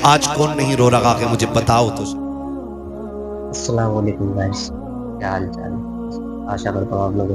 आज कौन नहीं रो रहा है, मुझे बताओ तो। अस्सलाम वालेकुम गाइस, क्या हाल चाल है? आशा करता हूँ आप लोग।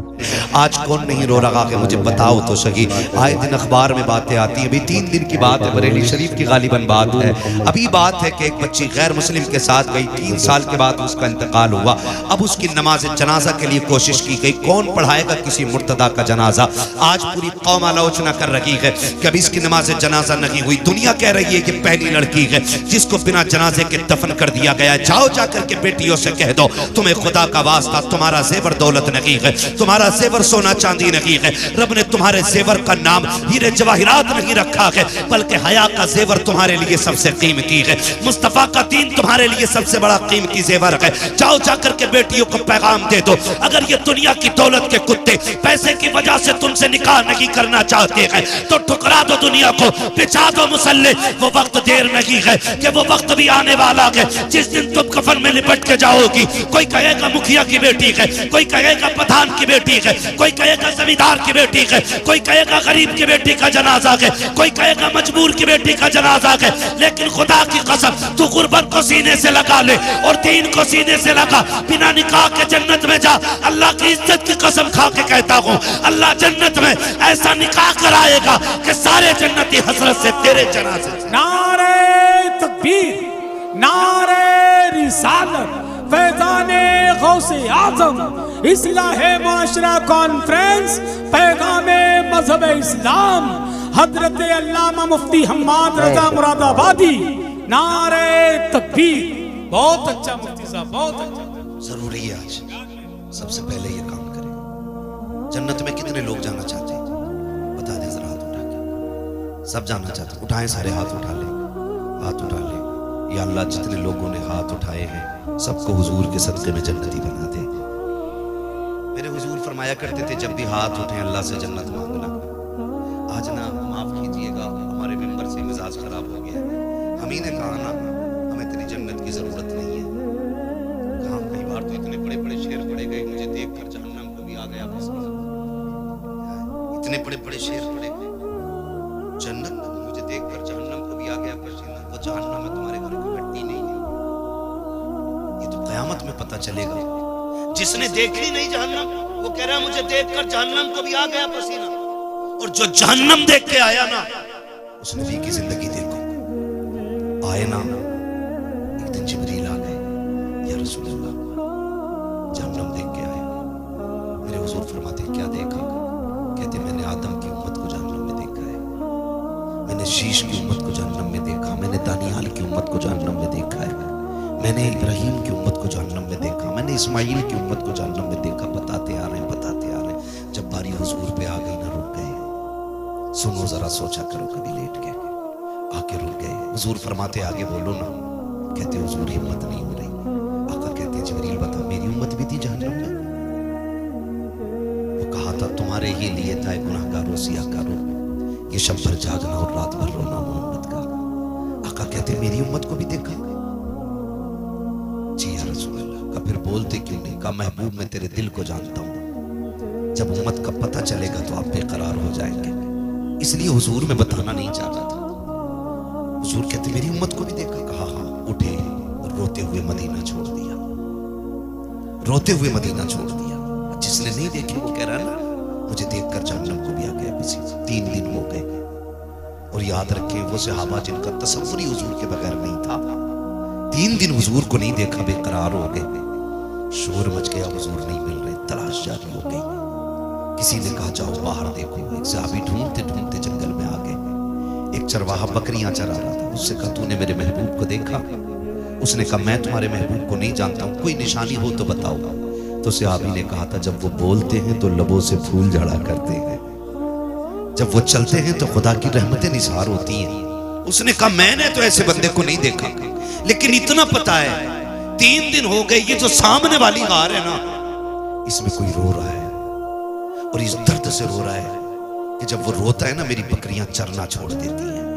आज कौन नहीं रो रहा है, मुझे बताओ तो सही। आए दिन अखबार में बातें आती हैं, अभी 3 दिन की बात है, बरेली शरीफ की गालिबन बात है। अभी बात है कि एक बच्ची गैर मुस्लिम के साथ गई, 3 साल के बाद उसका इंतकाल हुआ। अब उसकी नमाज जनाजा के लिए कोशिश की गई, कौन पढ़ाएगा किसी मुर्तदा का जनाजा। आज पूरी कौम आलोचना कर रही है कि अभी इसकी नमाज जनाजा नहीं हुई। दुनिया कह रही है कि पहली लड़की है जिसको बिना जनाजे के दफन कर दिया गया। जाओ जाकर के बेटियों से कह दो, तुम्हें खुदा का वास्ता, तुम्हारा जेवर दौलत नहीं है, तुम्हारा जेवर सोना चांदी नहीं है, रब ने तुम्हारे जेवर का नाम हीरे जवाहिरात नहीं रखा है, बल्कि हया का जेवर तुम्हारे लिए सबसे कीमती है। मुस्तफा का दीन तुम्हारे लिए सबसे बड़ा कीमती जेवर है। जाओ जाकर के बेटियों को पैगाम दे दो, अगर ये दुनिया की दौलत के कुत्ते पैसे की वजह से तुमसे निकाह नहीं करना चाहते हैं तो ठुकरा दो दुनिया को, बिछा दो मुसल्ले। वो वक्त देर नहीं है कि वो वक्त भी आने वाला है जिस दिन तुम कफन में लिपट के जाओगी। कोई कहेगा मुखिया की बेटी है, कोई कहेगा प्रधान की बेटी है, कोई कहेगा जमींदार की बेटी है, कोई कहेगा गरीब की बेटी का जनाजा है, कोई कहेगा मजबूर की बेटी का जनाजा है। लेकिन खुदा की कसम, तू गुर्बत को सीने से लगा ले और दीन को सीने से लगा, बिना निकाह के जन्नत में जा। अल्लाह की इज्जत की कसम खा के कहता हूँ, अल्लाह जन्नत में ऐसा निकाह कराएगा कि सारे जन्नती हसरत से तेरे जनाजे। नारे तकबीर, नारे रिसालत, फैज़ाने गौसे आज़म, इस्लाहे माशरा कॉन्फ्रेंस, पैगामे मजहब इस्लाम, हजरत अल्लामा मुफ्ती हम्माद रजा मुरादाबादी। नारे तकबीर। बहुत अच्छा मुफ्ती साहब, बहुत अच्छा। जरूरी है आज सबसे पहले ये काम करें। जन्नत में कितने लोग जाना चाहते हैं, बता दें जरा हाथ उठा के। सब जाना चाहते हैं, उठाएं, सारे हाथ उठा लें, हाथ उठा लें। या अल्लाह जितने लोगों ने हाथ उठाए हैं सबको हुजूर के सदक़े में जन्नती बना दे। मेरे हुजूर फरमाया करते थे, जब भी हाथ उठे अल्लाह से जन्नत मांगना। आज ना माफ कीजिएगा, हमारे मेंबर से मिजाज खराब हो गया। हम ही ने कहा ना हमें तेरी जन्नत की जरूरत नहीं है। कहा कई बार तो इतने बड़े बड़े शेर पड़े गए, मुझे देखकर जहन्नम को भी आ गया पसीना। इतने बड़े बड़े शेर पड़े गए, जन्नत मुझे देखकर जहन्नम को भी आ गया पसीना। वो जहन्नम में तुम्हारे घर की मिट्टी नहीं है, ये तो क़यामत में पता चलेगा। जिसने देखी नहीं जहन्नम, वो कह रहा है मुझे देखकर जहन्नम को भी आ गया पसीना। और जो जहन्नम देख के आया ना, उस नबी की जिंदगी देखो। आए ना, एक दिन जिब्रील आ गए, या रसूल अल्लाह, जहन्नम देख के आए। मेरे हुजूर फरमाते क्या देखा? कहते मैंने आदम की उम्मत को जहन्नम में देखा है, मैंने शीश की उम्मत को जहन्नम में देखा, मैंने दानियाल की उम्मत को जहन्नम में देखा है, मैंने इब्राहिम की उम्मत को जहन्नम में देखा, मैंने इस्माइल की उम्मत को जहन्नम में देखा। बताते आ रहे हैं, बताते आ रहे हैं। जब बारी हुजूर पे आ गई ना, रुक गए। सुनो जरा, सोचा करो कभी लेट के, आके रुक गए। हुजूर फरमाते आगे बोलो ना। कहते हुजूर हिम्मत नहीं हो रही। आका कहते जिब्रील बता, मेरी उम्मत भी थी जहन्नम में। वो कहा था तुम्हारे ही लिए था गुनाहगारों सियाकारों, ये शब भर जागना और रात भर रोना मोहम्मद का। आका कहते मेरी उम्मत को भी देखा? जी या रसूल अल्लाह। का फिर बोलते क्यों नहीं? का महबूब मैं तेरे दिल को जानता हूं, जब उम्मत का पता चलेगा तो आप बेकरार हो जाएंगे, इसलिए हुजूर में बताना नहीं चाहता था। हुजूर कहते मेरी उम्मत को भी देखा? कहा हाँ। उठे और रोते हुए मदीना छोड़ दिया, रोते हुए मदीना छोड़ दिया। जिसने नहीं देखे वो कह रहा ना मुझे देखकर जहन्नम को भी आ गया किसी। 3 दिन हो गए। और याद रखें वो सहाबा जिनका तसव्वुर ही हुजूर के बगैर नहीं था, 3 दिन हुजूर को नहीं देखा, बेकरार हो गए। शोर मच गया, हुजूर नहीं मिल रहे, तलाश जारी हो गई। किसी ने कहा जाओ बाहर देखो। एक सहाबी ढूंढते ढूंढते जंगल में आ गए। एक चरवाहा बकरियां चरा रहा था, उससे कहा तूने मेरे महबूब को देखा? उसने कहा मैं तुम्हारे महबूब को नहीं जानता हूं, कोई निशानी हो तो बताओ। तो सहाबी ने कहा था जब वो बोलते हैं तो लबों से फूल झड़ा करते हैं, जब वो चलते हैं तो खुदा की रहमतें निसार होती हैं। उसने कहा मैंने तो ऐसे बंदे को नहीं देखा, लेकिन इतना पता है 3 दिन हो गए ये जो सामने वाली गार है ना, इसमें कोई रो रहा है और इस दर्द से रो रहा है कि जब वो रोता है ना मेरी बकरियां चरना छोड़ देती हैं।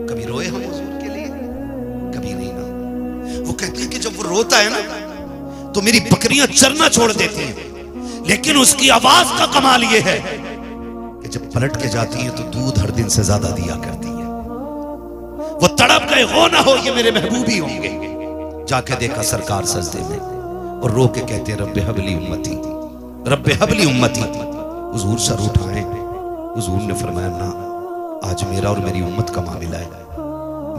कभी रोए हम हुजूर के लिए? कभी नहीं ना। वो कहते हैं कि जब वो रोता है ना तो मेरी बकरियां चरना छोड़ देती हैं, लेकिन उसकी आवाज का कमाल ये है कि जब पलट के जाती हैं तो दूध हर दिन से ज्यादा दिया करती है। वो तड़प गए, हो ना हो ये मेरे महबूब ही होंगे। जाके देखा सरकार सजदे में और रो के कहते हैं रब्बे हबली उम्मती, रब्बे हबली उम्मती। हुजूर सर उठाए, हुजूर ने फरमाया ना, आज मेरा और मेरी उम्मत का मामला है,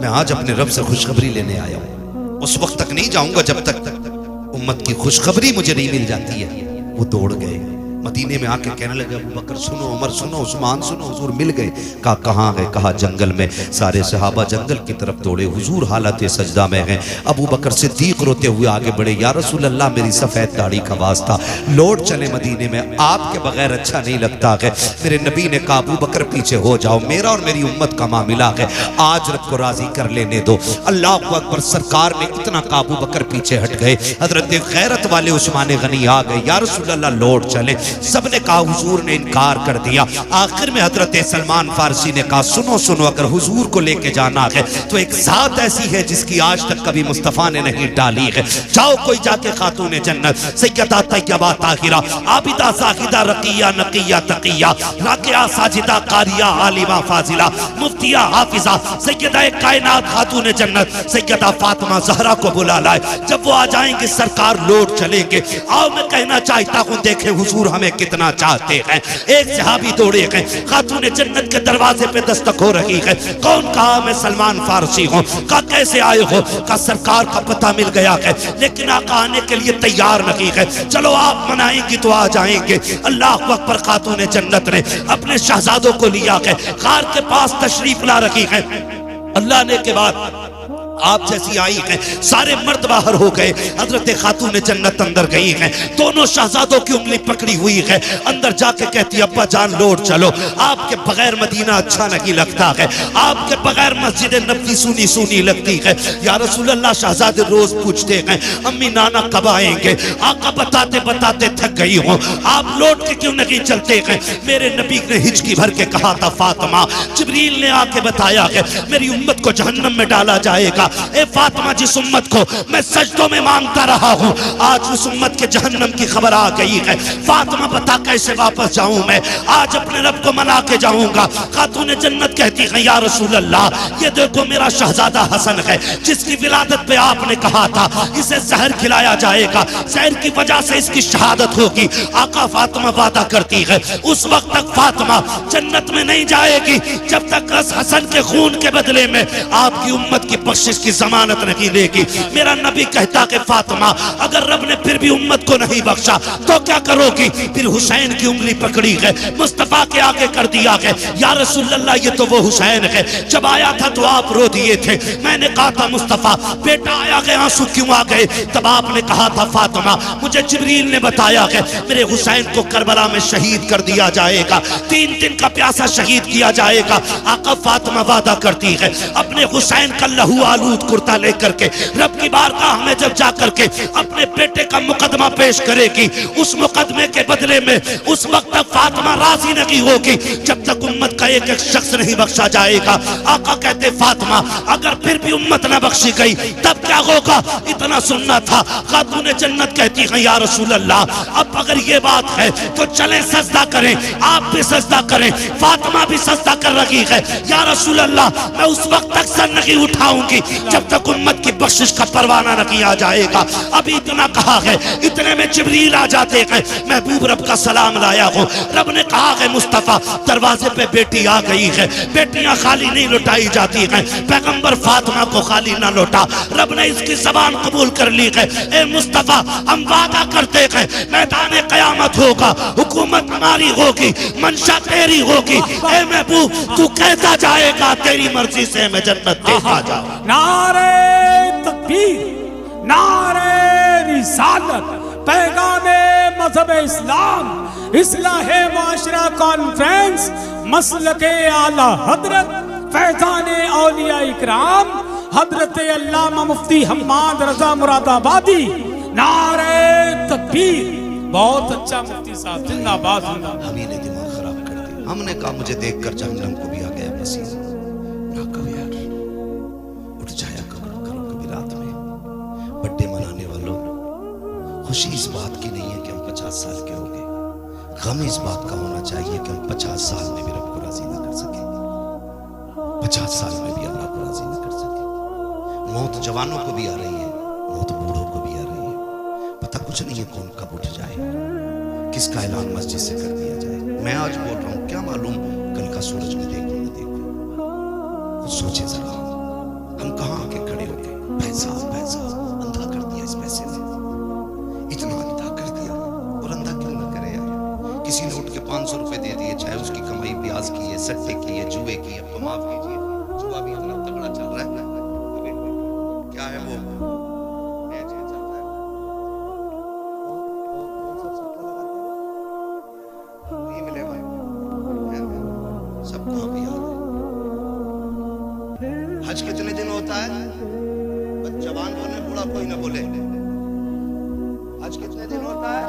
मैं आज अपने रब से खुशखबरी लेने आया हूं। उस वक्त तक नहीं जाऊंगा जब तक उम्मत की खुशखबरी मुझे नहीं मिल जाती है। वो दौड़ गए, मदीने में आके कहने लगे अबू बकर सुनो, उमर सुनो, उस्मान सुनो। हुजूर मिल गए, कहा कहाँ है? कहा जंगल में। सारे सहाबा जंगल की तरफ दौड़े, हुजूर हालत सजदा में हैं। अबू बकर सिद्दीक रोते हुए आगे बढ़े, या रसूल अल्लाह मेरी सफेद दाढ़ी का वास्ता, लौट चले मदीने में, आपके बगैर अच्छा नहीं लगता है। मेरे नबी ने कहा अबू बकर पीछे हो जाओ, मेरा और मेरी उम्मत का मामला है, आज रब को राजी कर लेने दो। अल्लाह अकबर। सरकार ने इतना कहा अबू बकर पीछे हट गए। हजरत गैरत वाले उस्मान गनी आ गए, या रसूल अल्लाह लौट चले। सबने कहा, हुजूर ने इनकार कर दिया। आखिर में हजरत सलमान फारसी ने कहा सुनो सुनो, अगर हुजूर को लेके जाना है तो एक जात ऐसी है जिसकी आज तक कभी मुस्तफा ने नहीं डाली है। जाओ कोई जाके खातून जन्नत सैयदा तैयबा ताहिरा आबिदा साहिदा रकिया नकिया तकिया राकिया साजिदा कारिया आलिमा फाजिला मुफ्तिया हाफिजा सैयदा कायनात खातून जन्नत सैयदा फातिमा ज़हरा को बुला लाए। जब वो आ जाएंगे सरकार लौट चलेंगे। आओ मैं कहना चाहता हूँ, देखे हुजूर हमें कितना चाहते हैं। एक सहाबी दौड़े गए, खातून जन्नत के दरवाजे पे दस्तक हो रही है। कौन? कहा मैं सलमान फारसी हूँ। कहा कैसे आए हो? कहा सरकार का पता मिल गया है, लेकिन आका आने के लिए तैयार नहीं है। चलो आप मनाएंगी तो आ जाएंगे। अल्लाह अकबर। खातून जन्नत ने अपने शहजादों को लिया है, कार के पास तशरीफ ला रखी है। अल्लाह ने के बाद आप जैसी आई है, सारे मर्द बाहर हो गए, हजरत खातून जन्नत अंदर गई हैं। दोनों शहजादों की उंगली पकड़ी हुई है। अंदर जाके कहती अब्बा जान लौट चलो, आपके बगैर मदीना अच्छा नहीं लगता है, आपके बगैर मस्जिद नबवी सुनी सुनी लगती है। या रसूल अल्लाह शहजादे रोज पूछते हैं अम्मी नाना कब आएंगे? आका बताते बताते थक गई हूँ, आप लौट के क्यों नहीं चलते हैं? मेरे नबी ने हिचकी भर के कहा था फातिमा, जिब्रील ने आके बताया है मेरी उम्मत को जहन्नम में डाला जाएगा। ए फातिमा, जिस उम्मत को मैं सजदों में मांगता रहा हूँ, आज उस उम्मत के जहन्नम की खबर आ गई है। फातिमा बता कैसे वापस जाऊं मैं? आज अपने रब को मना के जाऊंगा। खातून जन्नत कहती है या रसूल अल्लाह, ये देखो मेरा शहजादा हसन है, जिसकी विलादत पे आपने कहा था इसे जहर खिलाया जाएगा, जहर की वजह से इसकी शहादत होगी। आका फातिमा वादा करती है उस वक्त तक फातिमा जन्नत में नहीं जाएगी जब तक हसन के खून के बदले में आपकी उम्मत की बख्शिश की जमानत नहीं लेगी। मेरा नबी कहता कि फातिमा, अगर रब ने फिर भी उम्मत को नहीं बख्शा तो क्या करोगी? फिर हुसैन की उंगली पकड़ी है, मुस्तफा के आगे कर दिया है, या रसूल अल्लाह ये तो वो हुसैन है, जब आया था तो आप रो दिए थे। मैंने कहा था मुस्तफा बेटा आया गया, आंसू क्यों आ गए? तब आपने कहा था फातिमा, मुझे जिब्रील ने बताया है मेरे हुसैन को करबला में शहीद कर दिया जाएगा, 3 दिन का प्यासा शहीद किया जाएगा। आका फातिमा वादा करती है अपने हुसैन का लहू आलूद कुर्ता लेकर के रब की बारगाह में जब जाकर के अपने बेटे का मुकदमा पेश करेगी, उस मुकदमे के बदले में उस वक्त तक फातिमा राजी नहीं होगी जब तक उम्मत का एक एक शख्स नहीं बख्शा जाएगा। आका कहते फातिमा, अगर फिर भी उम्मत न बख्शी गई तब क्या होगा? इतना सुनना था। खातून जन्नत कहती है या रसूल अल्लाह, अब अगर ये बात है तो चलें सजदा करें, आप भी सजदा करें। फातिमा भी सजदा कर रही है। या रसूल अल्लाह, मैं उस वक्त तक सर नहीं उठाऊंगी जब तक उम्मत की बख्शिश का परवाना न किया जाएगा। अभी इतना कहा है, इतने में जिब्रील आ जाते हैं, महबूब रब का सलाम लाया हो। रब ने कहा है मुस्तफा दरवाजे पे बेटी आ गई है, बेटियां खाली नहीं लौटाई जाती हैं, पैगंबर फातिमा को खाली ना लौटा। रब ने इसकी जबान कबूल कर ली है। ए मुस्तफा, हम वादा करते हैं मैदान क़यामत होगा, हुकूमत हमारी होगी, मंशा तेरी होगी। ए महबूब, तू कहता जाएगा तेरी मर्जी से मैं जन्नत देखा जाऊं। नारे तकबीर, नारे रिसालत, पैगामे मजहब इस्लाम, इस्लाहे माशरा कॉन्फ्रेंस, मसलके आला हजरत फैजाने औलिया इकराम हजरत अल्लामा मुफ्ती हम्माद रजा मुरादाबादी। नारे तकबीर। बहुत अच्छा मुफ्ती साहब, जिंदाबाद जिंदाबाद। हम ही ने दिमाग खराब कर दिया। हमने कहा मुझे देखकर जहन्नम को भी आ गया पसीना। ना कहो यार, उठ जाया करो कभी रात में। बर्थडे मनाने वालों, खुशी इस बात की नहीं है कि हम 50 साल के हो गए, गम इस बात का होना चाहिए कि हम 50 साल में भी रब को राजी ना कर सके, 50 साल में भी अल्लाह को राजी ना कर सके। मौत जवानों को भी आ रही है, मौत बूढ़ों को भी आ रही है। पता कुछ नहीं है कौन कब उठ जाए, किसका ऐलान मस्जिद से कर दिया जाए। मैं आज बोल रहा हूं, क्या मालूम कल का सूरज में देखूं न देखूं। कुछ सोचे जरा, हम कहां आके खड़े हो गए। पैसा पैसा अंधा कर दिया, इस पैसे ने इतना अंधा कर दिया। और अंधा क्यों ना करे यार। किसी ने उठ के 500 रुपए दे दिए, चाहे उसकी कमाई ब्याज की है, सट्टे की है, जुए की है, तो माफ कीजिए, जुआ भी इतना तगड़ा चल रहा है। क्या है वो हज कितने दिन होता है? जवान बोले, बूढ़ा कोई ना बोले। हज कितने दिन होता है?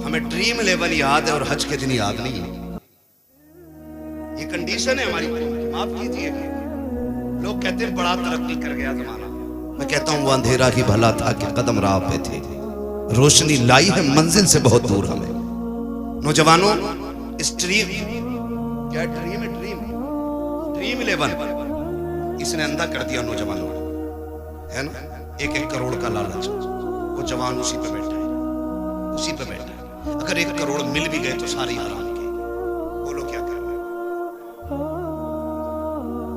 हमें ड्रीम 11 याद है और हज के दिन याद नहीं है। ये कंडीशन है हमारी। माफ कीजिए, लोग कहते हैं बड़ा तरक्की कर गया जमाना। मैं कहता हूं वो अंधेरा ही भला था कि कदम राह पे थे, रोशनी लाई है मंजिल से बहुत दूर हमें। नौजवानों, इस ड्रीम, क्या ड्रीम है? ड्रीम 11 इसने अंधा कर दिया नौजवानों, है ना। 1-1 करोड़ का लालच, वो जवान उसी पे बैठा है, उसी पे बैठा है। अगर 1 करोड़ मिल भी गए तो सारे हराम के। बोलो क्या करना,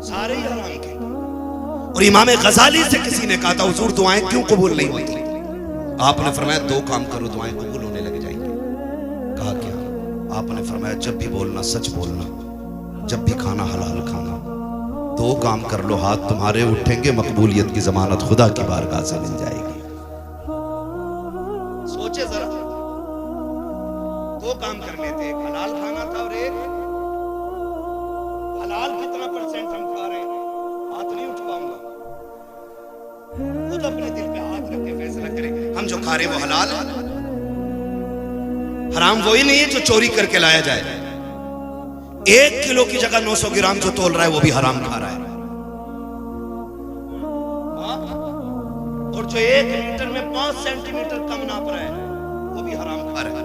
सारे ही हराम के। और इमाम गजाली से किसी ने कहा था, हुजूर दुआएं क्यों कबूल नहीं होती? आपने फरमाया 2 काम करो, दुआएं कबूल होने लग जाएंगी। कहा क्या? आपने फरमाया जब भी बोलना सच बोलना, जब भी खाना हलाल खाना। 2 काम कर लो, हाथ तुम्हारे उठेंगे, मकबूलियत की जमानत खुदा की बारगाह से मिल जाएगी। सोचे जरा, 2 काम कर लेते, एक हलाल खाना था और एक हलाल कितना % हम खा रहे हैं, हाथ नहीं उठवाऊंगा। खुद अपने दिल पे हाथ रख के फैसला करें, हम जो खा रहे वो हलाल है। हराम वही नहीं है जो चोरी करके लाया जाए। 1 किलो की जगह 900 ग्राम जो तोल रहा है वो भी हराम खा रहा है। और जो 1 लीटर में 5 सेंटीमीटर कम नाप रहा है वो भी हराम खा रहा है।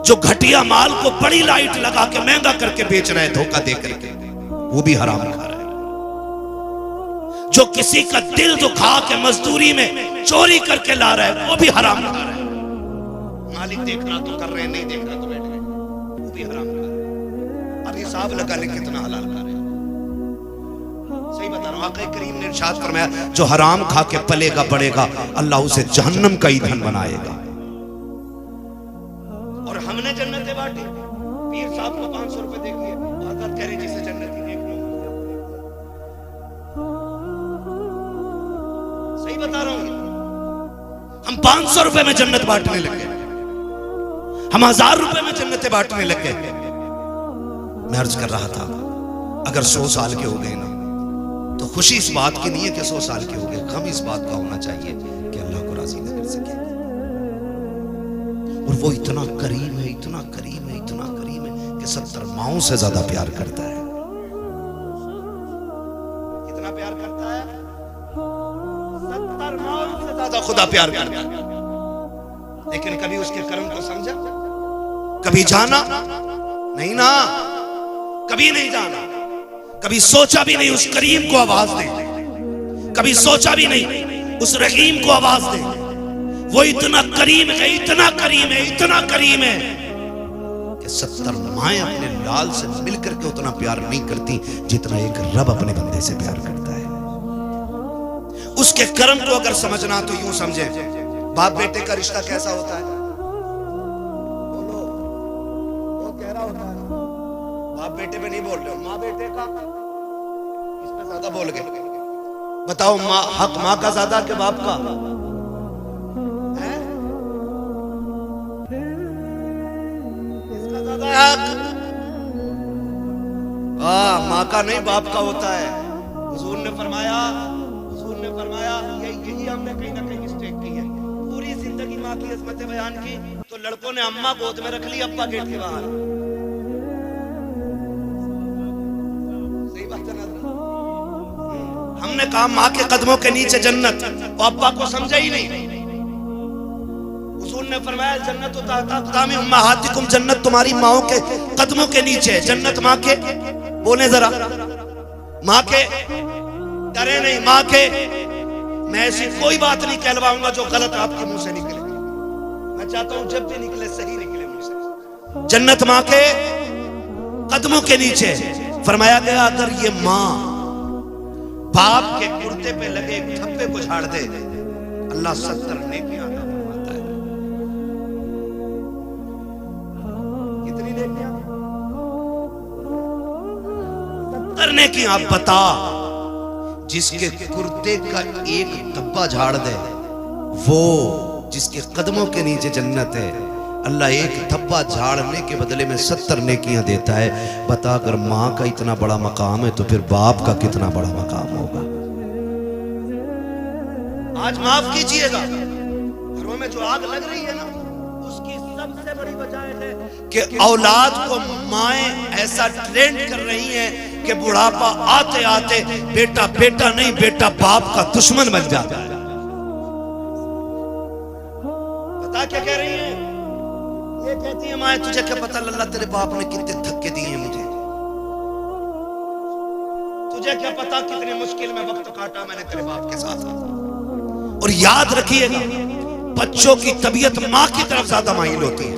जो घटिया माल को बड़ी लाइट लगा के महंगा करके बेच रहा है धोखा दे करके, वो भी हराम खा रहा है। जो किसी का दिल दुखा के मजदूरी में चोरी करके ला रहा है वो भी हराम खा रहा है। मालिक देख रहा तो कर रहे हैं, नहीं देख रहा तो बैठ गए, वो भी हराम खा रहा है। अब हिसाब लगा ले कितना हलाल खा रहे हैं। सही बता रहा हूं, आक़ा करीम ने इरशाद फरमाया जो हराम खा के पलेगा बढ़ेगा, अल्लाह उसे जहन्नम का ईंधन बनाएगा। और हमने जन्नतें बांटी। पीर साहब को 500 रुपए दे दिए, आदत कह रहे जिसे जन्नती देख लो। सही बता रहा हूं, हम 500 रुपए में जन्नत बांटने लगे, हम 1000 रुपए में जन्नतें बांटने लग गए। मैं अर्ज कर रहा था, अगर 100 साल के हो गए ना तो खुशी इस बात की नहीं है कि 100 साल के हो गए, गम इस बात का होना चाहिए कि अल्लाह को राजी न कर सके। और वो इतना करीम है, इतना करीम है, इतना करीम है कि 70 माओं से ज्यादा प्यार करता है। कितना प्यार करता है? 70 माओं से ज्यादा खुदा प्यार करता है। लेकिन कभी उसके कर्म को समझा? कभी जाना नहीं ना, कभी नहीं जाना, कभी सोचा भी नहीं उस करीम को आवाज दे, कभी सोचा भी नहीं उस रहीम को आवाज दे। वो इतना करीम है, इतना करीम है, इतना करीम है कि 70 माएं अपने लाल से मिलकर के उतना प्यार नहीं करती जितना एक रब अपने बंदे से प्यार करता है। उसके कर्म को अगर समझना तो यूं समझे, बाप बेटे का रिश्ता कैसा होता है? बोलो, वो गहरा होता है। बाप बेटे पे नहीं बोल रहे हो, माँ बेटे का, इस पे ज्यादा बोल गए। बताओ, माँ हक माँ का ज्यादा के बाप का है? इसका ज्यादा हक माँ का नहीं बाप का होता है। हुजूर ने फरमाया यही हमने कहीं ना कहीं मिस्टेक की है। पूरी जिंदगी माँ की अज़मतें बयान की तो लड़कों ने अम्मा गोद में रख ली, अब्बा गेट के बाहर। सही बात है ना? हमने कहा माँ के कदमों के नीचे जन्नत, और अब्बा को समझा ही नहीं। हुजूर ने फरमाया जन्नत उम्महातिकुम, जन्नत तुम्हारी माओं के कदमों के नीचे, जन्नत माँ के बोले जरा, मां के डरे नहीं, मां के मैं ऐसी कोई बात नहीं कहलवाऊंगा जो गलत आपके मुंह से निकले। मैं चाहता हूं जब भी निकले सही निकले मुंह से। जन्नत मां के कदमों के नीचे। फरमाया गया अगर ये मां बाप के कुर्ते पे लगे एक थप्पे को झाड़ दे, अल्लाह 70 नेकियां अता फरमाता है। कितनी नेकियां? 70 नेकियां। आप बता, जिसके कुर्ते का एक धब्बा झाड़ दे, वो जिसके कदमों के नीचे जन्नत है, अल्लाह एक धब्बा झाड़ने के बदले में 70 नेकियां देता है। बता, अगर मां का इतना बड़ा मकाम है तो फिर बाप का कितना बड़ा मकाम होगा। आज माफ कीजिएगा, घरों में जो आग लग रही है ना, उसकी सबसे बड़ी वजह है कि औलाद को माएं ऐसा ट्रेंड कर रही हैं कि बुढ़ापा आते आते बेटा बेटा नहीं, बेटा बाप का दुश्मन बन जाता है। पता क्या कह रही है? ये कहती है माए, तुझे क्या पता लल्ला तेरे बाप ने कितने धक्के दिए हैं मुझे, तुझे क्या पता कितने मुश्किल में वक्त काटा मैंने तेरे बाप के साथ। और याद रखिएगा, बच्चों की तबीयत मां की तरफ ज्यादा माइल होती है,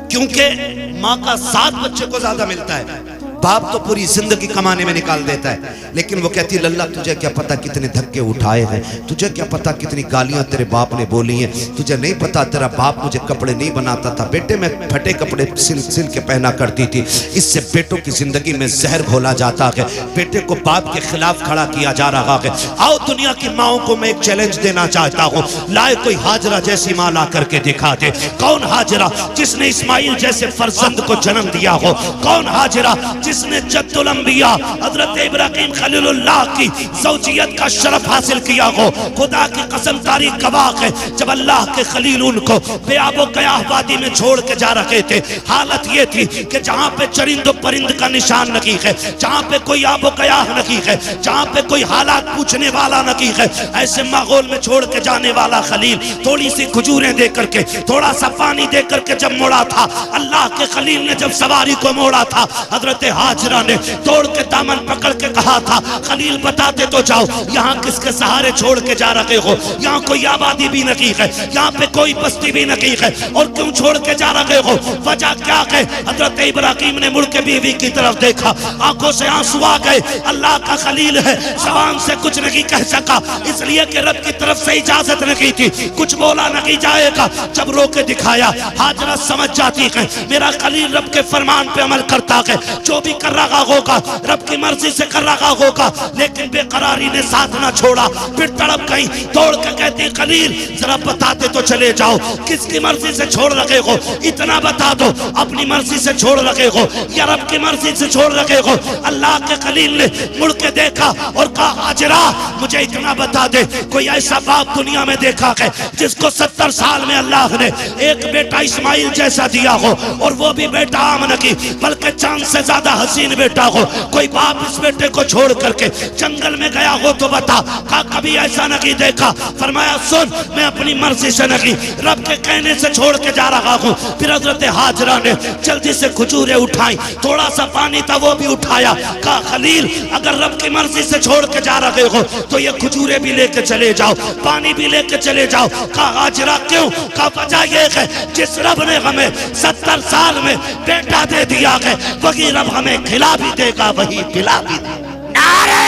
क्योंकि मां का साथ बच्चे को ज्यादा मिलता है। बाप तो पूरी जिंदगी कमाने में निकाल देता है, लेकिन वो कहती है लल्ला तुझे क्या पता कितने धक्के उठाए हैं, तुझे क्या पता कितनी गालियां तेरे बाप ने बोली हैं, तुझे नहीं पता तेरा बाप मुझे कपड़े नहीं बनाता था बेटे, मैं फटे कपड़े सिल के पहना करती थी। इससे बेटों की जिंदगी में जहर घोला जाता है, बेटे को बाप के खिलाफ खड़ा किया जा रहा है। आओ दुनिया की माओ को मैं एक चैलेंज देना चाहता हूँ, लाए कोई हाजरा जैसी माँ ला करके दिखा दे। कौन हाजरा जिसने इस्माइल जैसे फर्जंद को जन्म दिया हो? कौन हाजरा जिसने जद्दुल अंबिया हजरत इब्राहिम खलीलुल्लाह की ज़ौजियत का शरफ हासिल किया हो? खुदा की कसम तारीख गवाह है, जब अल्लाह के खलील उनको बेआबो कयाह वादी में छोड़ के जा रहे थे, हालत ये थी कि जहां पे चरिंद परिंद का निशान नहीं है, जहां पे कोई आबो कयाह नहीं है, जहां पे कोई हालात पूछने वाला नहीं है, ऐसे माहौल में छोड़ के जाने वाला खलील थोड़ी सी खजूरें दे करके, थोड़ा सा पानी दे करके जब मोड़ा था, अल्लाह के खलील ने जब सवारी को मोड़ा था, हजरत हाजरा ने तोड़ के दामन पकड़ के कहा था खलील बताते तो जाओ, यहाँ किसके सहारे छोड़ के जा रहे हो? यहाँ कोई आबादी भी नहीं है, यहाँ पे कोई बस्ती भी नहीं है, और क्यों छोड़ के जा रहे हो? वजह क्या है? हजरत इब्राहिम ने मुड़ के बीवी की तरफ देखा, आंखों से आंसू आ गए। अल्लाह का खलील है, जबान से कुछ नहीं कह सका, इसलिए कि रब की तरफ से इजाजत नहीं थी, कुछ बोला नहीं जाएगा। जब रोके दिखाया, हाजरा समझ जाती है मेरा खलील रब के फरमान पे अमल करता है, जो भी कर रहा होगा रब की मर्जी से कर रहा होगा, लेकिन बेकरारी ने साथ ना छोड़ा। फिर तड़प गई, दौड़ के कहती खलील जरा बताते तो चले जाओ, किसकी मर्जी से छोड़ रखे हो? इतना बता दो, अपनी मर्जी से छोड़ रखे हो या रब की मर्जी से छोड़ रखे हो? अल्लाह के खलील ने मुड़ के देखा और कहा हाजरा मुझे इतना बता दे, कोई ऐसा बाप दुनिया में देखा है जिसको 70 साल में अल्लाह ने एक बेटा इस्माइल जैसा दिया हो, और वो भी बेटा आम नहीं बल्कि चांद से ज्यादा हसीन बेटा हो? कोई बाप इस बेटे को छोड़ करके जंगल में गया हो तो बता। कहा कभी ऐसा नहीं देखा। फरमाया सुन, मैं अपनी मर्जी से नहीं रब के कहने से छोड़ के जा रहा हूँ। फिर हजरत हाजरा ने जल्दी से खजूरें उठाई, थोड़ा सा पानी था वो भी उठाया। कहा खलील अगर रब की मर्जी से छोड़ के जा रहे हो तो ये खजूरें भी लेके चले जाओ, पानी भी लेके चले जाओ। कहा हाजरा क्यों? कहा वजह ये है जिस रब ने हमें 70 साल में बेटा दे दिया है, वही रब हमें खिला भी देगा, वही पिला भी देगा। नारे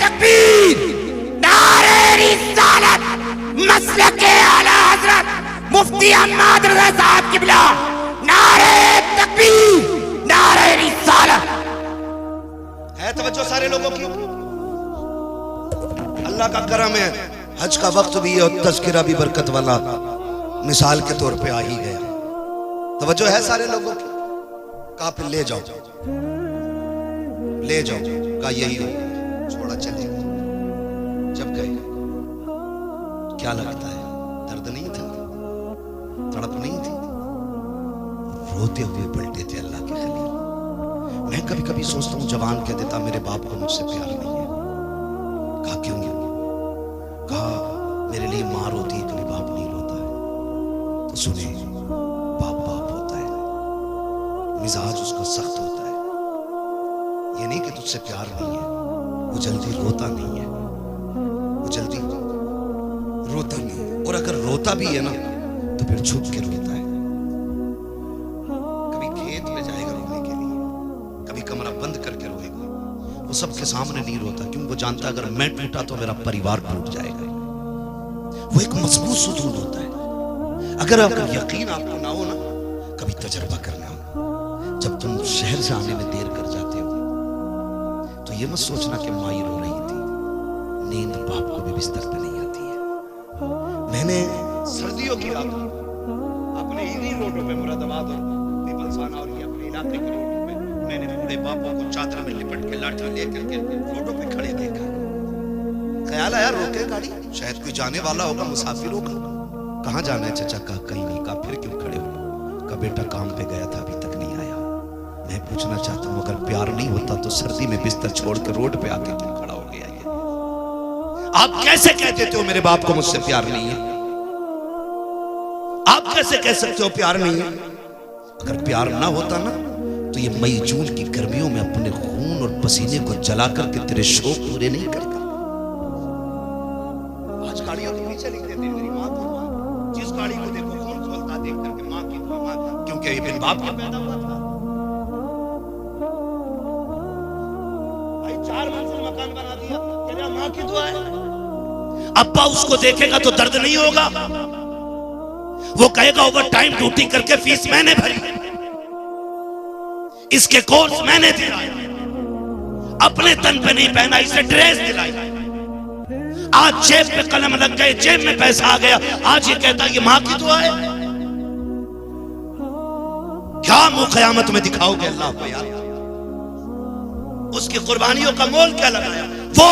तकबीर, नारे रिसालत, मसलके आला हजरत मुफ्ती अहमद रज़ा साहब किबला, नारे तकबीर, नारे रिसालत। है तवज्जो सारे लोगों की? अल्लाह का करम है, हज का वक्त भी है और तज़किरा भी बरकत वाला मिसाल के तौर पे आ ही गया। तवज्जो है सारे लोगों की? कहा फिर ले जाओ, ले जाओ। कहा यही हो, छोड़ा चले। जब गए क्या लगता है? दर्द नहीं था, तड़प नहीं थी, रोते हुए पलटे थे अल्लाह के खलील। मैं कभी कभी सोचता हूँ जवान कह देता मेरे बाप को मुझसे प्यार नहीं है। कहा क्यों? कहा मेरे लिए माँ रोती है, कभी बाप नहीं रोता है। तो सुने, बाप बाप होता है, मिजाज उसका सख्त होता है, ये नहीं कि तुझसे प्यार नहीं है, वो जल्दी रोता नहीं है, वो जल्दी रोता नहीं है। और अगर रोता भी है ना तो फिर छुप के रोता है। कभी खेत में जाएगा रोने के लिए, कभी कमरा बंद करके रोएगा। वो सबके सामने नहीं रोता, क्योंकि वो जानता है अगर मैं टूटा तो मेरा परिवार टूट जाएगा। वो एक मजबूत सुकून होता है। अगर यकीन आपको ना हो ना, कभी तजर्बा करना, जब तुम शहर से आने में देर कर जाते हो तो ये मत सोचना कि माई रो रही थी, नींद बाप को भी बिस्तर पे नहीं आती है। मैंने सर्दियों की रात अपने इन्हीं रोडों पे, मुरादाबाद और पीपलसाना और ये अपने इलाके के रोडों पे, मैंने बूढ़े बापों को चादर में लिपट के लाठी लेकर के रोडों पे खड़े देखा। ख्याल आया रोके गाड़ी, शायद कोई जाने वाला होगा, मुसाफिर होगा। कहाँ जाना है चाचा? कहा कहीं नहीं। कहा फिर क्यों खड़े हो? कहा बेटा काम पे गया था, अभी तक नहीं आया। मैं पूछना चाहता हूँ, अगर प्यार नहीं होता तो सर्दी में बिस्तर छोड़ के रोड पे आके क्यों खड़ा हो गया? ये आप कैसे कह देते हो मेरे बाप को मुझसे प्यार नहीं है? आप कैसे कह सकते हो प्यार नहीं है? अगर प्यार ना होता ना तो ये मई जून की गर्मियों में अपने खून और पसीने को जला करके तेरे शौक पूरे नहीं करता। आज गाड़ियों के पीछे लिख देते हैं मेरी माँ को, जिस गाड़ी को देखो खून खोलता देख करके माँ की दुआ, माँ, क्योंकि ये बिन बाप का पैदा हुआ था। भाई 4 मंजिल मकान बना दिया, क्या माँ की दुआ है? अब्बा उसको देखेगा तो दर्द नहीं होगा? वो कहेगा ओवर टाइम ड्यूटी करके फीस मैंने भरी, इसके कोर्स मैंने दिया, अपने तन पे नहीं पहना, इसे ड्रेस दिलाई। आज जेब पे कलम लग गए, जेब में पैसा आ गया, आज ये कहता है ये मां की दुआ है। क्या मुंह कयामत में दिखाओगे अल्लाह को यार? उसकी कुर्बानियों का मोल क्या लगाया? वो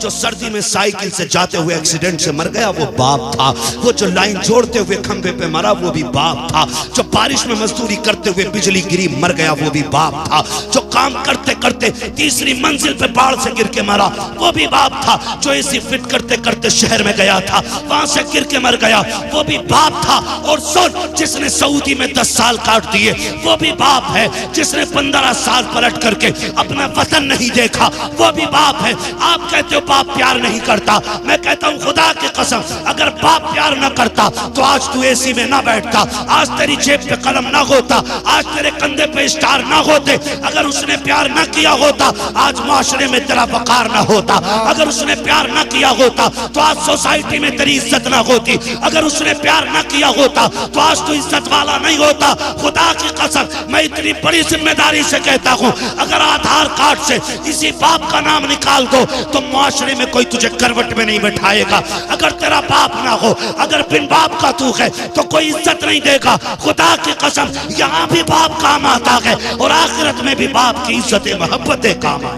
जो सर्दी में साइकिल से जाते हुए एक्सीडेंट से मर गया वो बाप था। वो जो लाइन जोड़ते हुए खंभे पे मरा वो भी बाप था। जो बारिश में मजदूरी करते हुए बिजली गिरी मर गया वो भी बाप था। जो काम करते करते 3री मंजिल पे बाढ़ से गिर के मरा वो भी बाप था। जो एसी फिट करते करते शहर में गया था वहां से गिर के मर गया वो भी बाप था। और सुन, जिसने सऊदी में 10 साल काट दिए वो भी बाप है। जिसने 15 साल पलट करके अपना वतन नहीं देखा वो भी बाप है। आप कहते हो बाप प्यार नहीं करता, मैं कहता हूं खुदा की कसम अगर बाप प्यार न करता तो आज तू एसी में ना बैठता, आज तेरी जेब पे कलम ना होता, आज तेरे कंधे पे स्टार ना होते। अगर उसने प्यार न किया होता आज माशरे में तेरा वकार ना होता। अगर उसने प्यार न किया होता तो आज सोसाइटी में तेरी इज्जत ना होती। अगर उसने प्यार न किया होता तो आज तू इज्जत वाला नहीं होता। खुदा की कसम मैं इतनी बड़ी जिम्मेदारी से कहता हूं, अगर आधार कार्ड से इसी बाप का नाम निकाल दो तो माशरे में कोई तुझे करवट में नहीं बैठाएगा। अगर तेरा बाप ना हो, अगर बिन बाप का तू है तो कोई इज्जत नहीं देगा। खुदा की कसम यहाँ भी बाप काम आता है और आखिरत में भी बाप की इज्जत मोहब्बतें काम आए।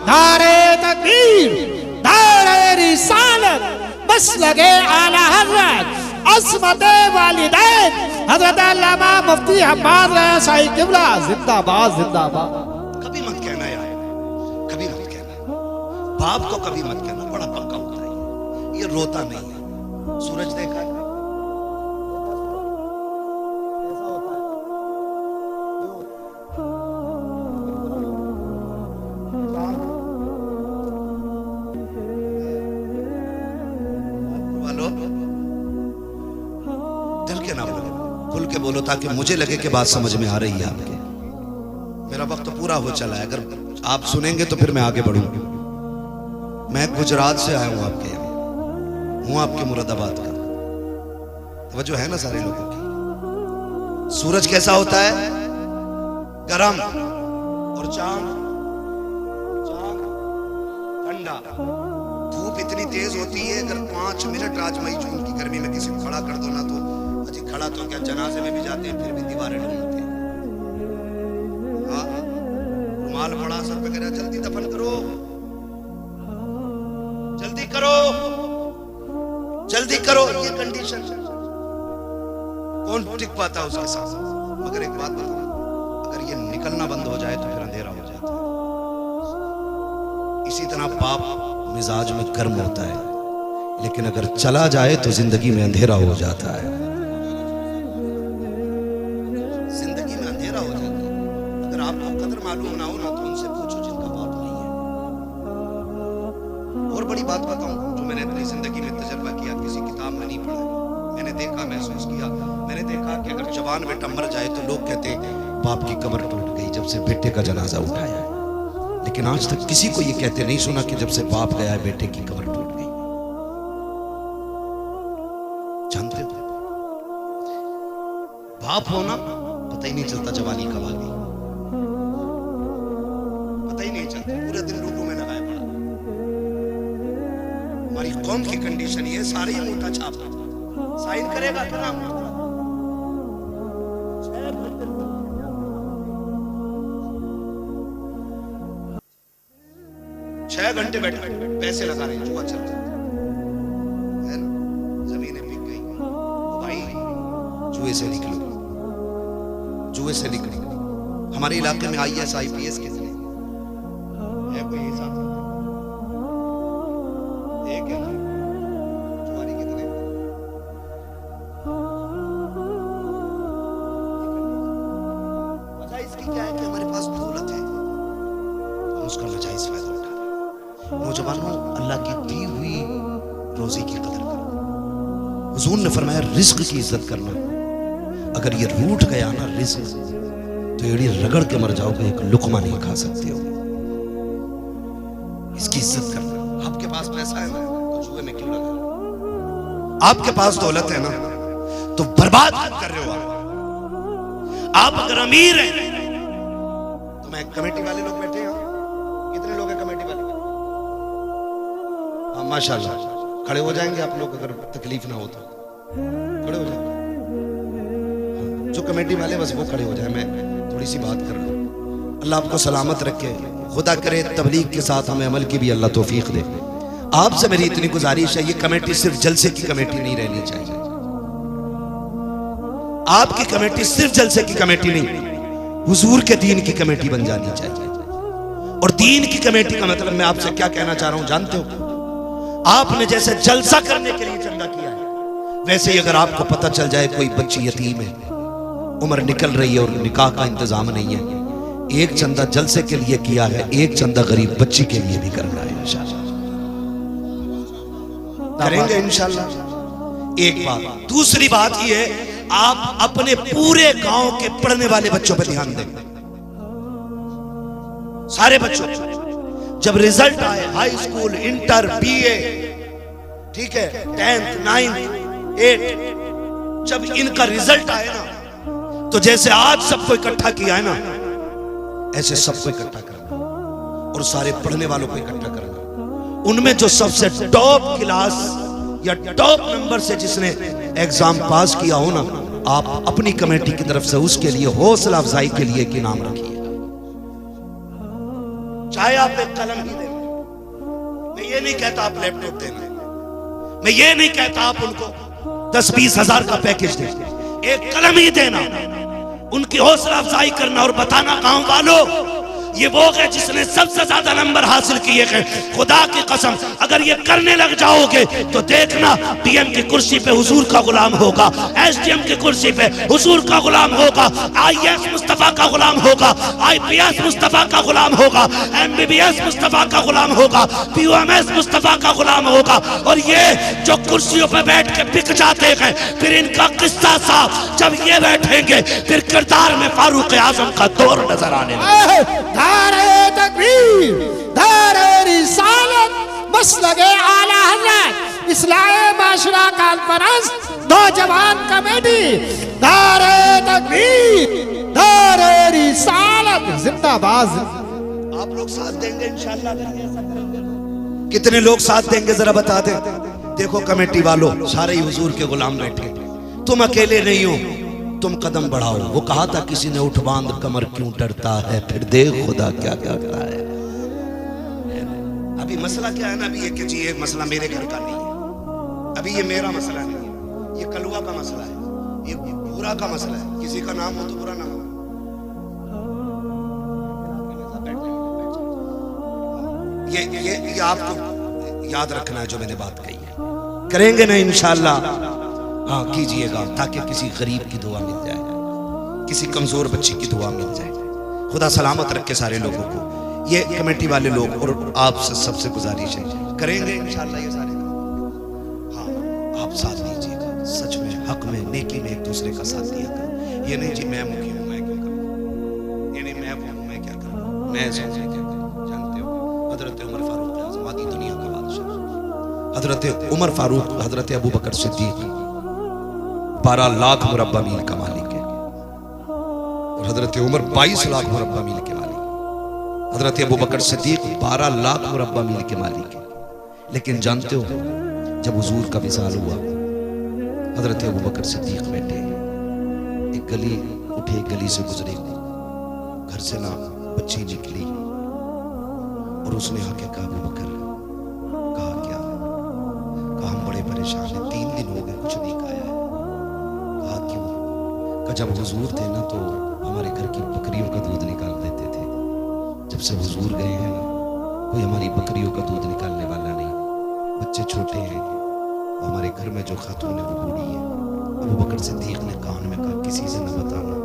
नारे तकबीर, नारे रिसालत, बस लगे आला हज़रत अस्मत वालिदैन हज़रत अल्लामा मुफ्ती हम्माद रज़ा साहिब क़िबला जिंदाबाद जिंदाबाद। कभी मत कहना यार, कभी मत कहना, बाप को कभी मत कहना, बड़ा पक्का होता है ये रोता नहीं है। सूरज देखा है खुल के बोलो ताकि मुझे लगे कि बात समझ में आ रही है आपके। मेरा वक्त तो पूरा हो चला है, अगर आप सुनेंगे तो फिर मैं आगे बढ़ूंगा। मैं गुजरात से आया हूं आपके यहाँ, हूं आपके मुरादाबाद का। तवज्जो है ना सारे लोगों की? सूरज कैसा होता है? गरम, और चांद ठंडा। धूप इतनी तेज होती है अगर 5 मिनट आज मई जून की गर्मी में किसी को खड़ा कर दो ना तो खड़ा तो क्या जनाजे में भी जाते हैं फिर भी दीवारें ढूंढते हैं। हाँ, रुमाल पड़ा सर पे, कह रहा जल्दी दफन करो, जल्दी करो, जल्दी करो। ये कंडीशन कौन टिक पाता है उसके साथ? मगर एक बात बताऊं, अगर ये निकलना बंद हो जाए तो फिर अंधेरा हो जाता है। इसी तरह बाप मिजाज में गर्म होता है लेकिन अगर चला जाए तो जिंदगी में अंधेरा हो जाता है। जिंदगी में अंधेरा हो जाता है। अगर आपको कदर मालूम ना हो ना तो उनसे पूछो और बड़ी बात बताऊं जो मैंने अपनी जिंदगी में तजर्बा किया, किसी किताब में नहीं पढ़ा, मैंने देखा, महसूस किया। मैंने देखा कि अगर जवान बेटा मर जाए तो लोग कहते हैं बाप की कमर टूट गई जब से बेटे का जनाजा उठाया है, लेकिन आज तक किसी को ये कहते नहीं सुना कि जब से बाप गया है बेटे की कमर टूट गई। जानते हो बाप होना पता ही नहीं चलता जवानी कब आ गई, पता ही नहीं चलता, पूरे दिन लूडो में लगाए पड़ा। हमारी कौम की कंडीशन ये, सारे ही मोटा छाप साइन करेगा क्या? 6 घंटे बैठे पैसे लगा रहे हैं, जुआ चल रहा है ना, जमीनें बिक गई। तो भाई जुए से निकलो, जुए से निकलो। हमारे इलाके में IAS IPS कितने है, कोई हिसाब एक है, जुआरी कितने? वजह इसकी क्या है कि हमारे पास दौलत है, हम उसका नाजायज फायदा उठा रहे हैं। नौजवानों, अल्लाह की दी हुई रोजी की कदर करो। हुजूर ने फरमाया रिस्क की इज्जत करना, अगर ये रूठ गया ना रिस्क तो एड़ी रगड़ के मर जाओगे, एक लुकमा नहीं खा सकते हो। इसकी इज्जत करना। आपके पास पैसा है ना तो जुए में क्यों लगा? आपके पास दौलत है ना तो बर्बाद कर रहे हो आप अगर अमीर हैं तो मैं कमेटी वाले लोग बैठे हैं, कितने लोग हैं कमेटी वाले? हाँ माशाल्लाह, खड़े हो जाएंगे आप लोग, अगर तकलीफ ना हो तो खड़े हो जाएंगे। जो कमेटी वाले बस वो खड़े हो जाए, मैं थोड़ी सी बात कर लूं। अल्लाह आपको सलामत रखे, खुदा करे तबलीग के साथ हमें अमल की भी अल्लाह तौफीक दे। आपसे मेरी इतनी गुजारिश है, ये कमेटी सिर्फ जलसे की कमेटी नहीं रहनी चाहिए। आपकी कमेटी सिर्फ जलसे की कमेटी नहीं, हुजूर के दीन की कमेटी बन जानी चाहिए। और दीन की कमेटी का मतलब मैं आपसे क्या कहना चाह रहा हूं जानते हो? आपने जैसे जलसा करने के लिए चंदा किया है, वैसे ही अगर आपको पता चल जाए कोई बच्ची यतीम है, उम्र निकल रही है और निकाह का इंतजाम नहीं है, एक चंदा जलसे के लिए किया है, एक चंदा गरीब बच्ची के लिए भी करना है इंशाल्लाह, करेंगे इंशाल्लाह। एक बात। दूसरी बात ये है, आप अपने पूरे गांव के पढ़ने वाले बच्चों पर ध्यान दें, सारे बच्चों। जब रिजल्ट आए, हाई स्कूल, इंटर, BA, ठीक है, 10th 9th 8, जब इनका रिजल्ट आए ना तो जैसे आज सबको इकट्ठा किया है ना, ऐसे सबको इकट्ठा करना और सारे पढ़ने वालों को इकट्ठा करना। उनमें जो सबसे टॉप क्लास या टॉप नंबर से जिसने एग्जाम पास किया हो ना, आप अपनी कमेटी की तरफ से उसके लिए हौसला अफजाई के लिए एक इनाम रखिए। चाहे आप एक कलम ही देना, मैं ये नहीं कहता आप लैपटॉप देना, मैं ये नहीं कहता आप उनको 10-20 हजार का पैकेज देना, एक कलम ही देना, उनकी हौसला अफजाई करना और बताना गांव वालों ये वो है जिसने सबसे ज्यादा नंबर हासिल किए हैं। खुदा की कसम अगर ये करने लग जाओगे तो देखना PM की कुर्सी पे हुजूर का गुलाम होगा, SDM की कुर्सी पे हुजूर का गुलाम होगा, IAS मुस्तफा का गुलाम होगा, IPS मुस्तफा का गुलाम होगा, MBBS मुस्तफा का गुलाम होगा, POMS मुस्तफा का गुलाम होगा। और ये जो कुर्सियों पे बैठ के बिक जाते हैं, फिर इनका किस्सा साफ जब ये बैठेंगे फिर किरदार में फारूक आजम का दौर नजर आने लगेगा। नारे तकबीर, नारे रिसालत, मसलके आला हज़रत, इस्लाहे माशरा कॉन्फ्रेंस, नौजवान कमेटी, नारे तकबीर, नारे रिसालत, जिंदाबाद। आप लोग साथ देंगे इंशाल्लाह? कितने लोग साथ देंगे जरा बता दें। देखो कमेटी वालों, सारे ही हुजूर के गुलाम बैठे, तुम अकेले नहीं हो, तुम कदम बढ़ाओ। वो कहा था किसी ने, उठ बांध कमर क्यों डरता है, फिर देख खुदा क्या करता है। अभी मसला क्या है ना, अभी ये मसला मेरे घर का नहीं है, अभी ये मेरा मसला नहीं है, ये कलुआ का मसला है, ये बुरा का मसला है। किसी का नाम हो तो बुरा ना हो। ये आपको याद रखना है जो मैंने बात कही है। करेंगे ना इंशाल्लाह? हाँ कीजिएगा, ताकि किसी गरीब की दुआ मिल जाए, किसी कमजोर बच्ची की दुआ मिल जाए। खुदा सलामत रखे सारे लोगों को। ये कमेटी वाले लोग और आपसे सबसे गुजारिश है, करेंगे इंशाल्लाह ये सारे काम। हाँ, आप साथ दीजिएगा, सच में हक में नेकी में एक दूसरे का साथ दिया करो। ये नहीं जी मैं मुखी हूँ मैं क्यों करूँ, ये नहीं मैं वो हूँ मैं क्या करूँ, मैं सोच क्या करूँ। जानते हो हजरत उमर फारूक आज़म आदि दुनिया का बादशाह, हजरत उमर फारूक हजरत अबू बकर सिद्दीक 12 लाख मुरब्बा मील का मालिक है, और हजरत उमर 22 लाख मुरब्बा मील के मालिक, हजरत अबू बकर सिद्दीक 12 लाख मुरब्बा मील के मालिक है। लेकिन जानते हो जब हुजूर का विसाल हुआ, हजरत अबू बकर सिद्दीक बैठे, एक गली उठे, गली से गुजरे, घर से ना बच्ची निकली, और उसने आके कहा अबू बकर, कहा क्या, कहा हम बड़े परेशान हैं, 3 दिन हो गए कुछ नहीं खाया है। कहा क्यों, कहा जब हुजूर थे ना तो हमारे घर की बकरियों का दूध निकाल देते थे, जब से हुजूर गए हैं ना कोई हमारी बकरियों का दूध निकालने वाला नहीं, बच्चे छोटे हैं, हमारे घर में जो खातून है वो बूढ़ी है। अबू बकर सिद्दीक ने कान में कहा किसी से न बताना,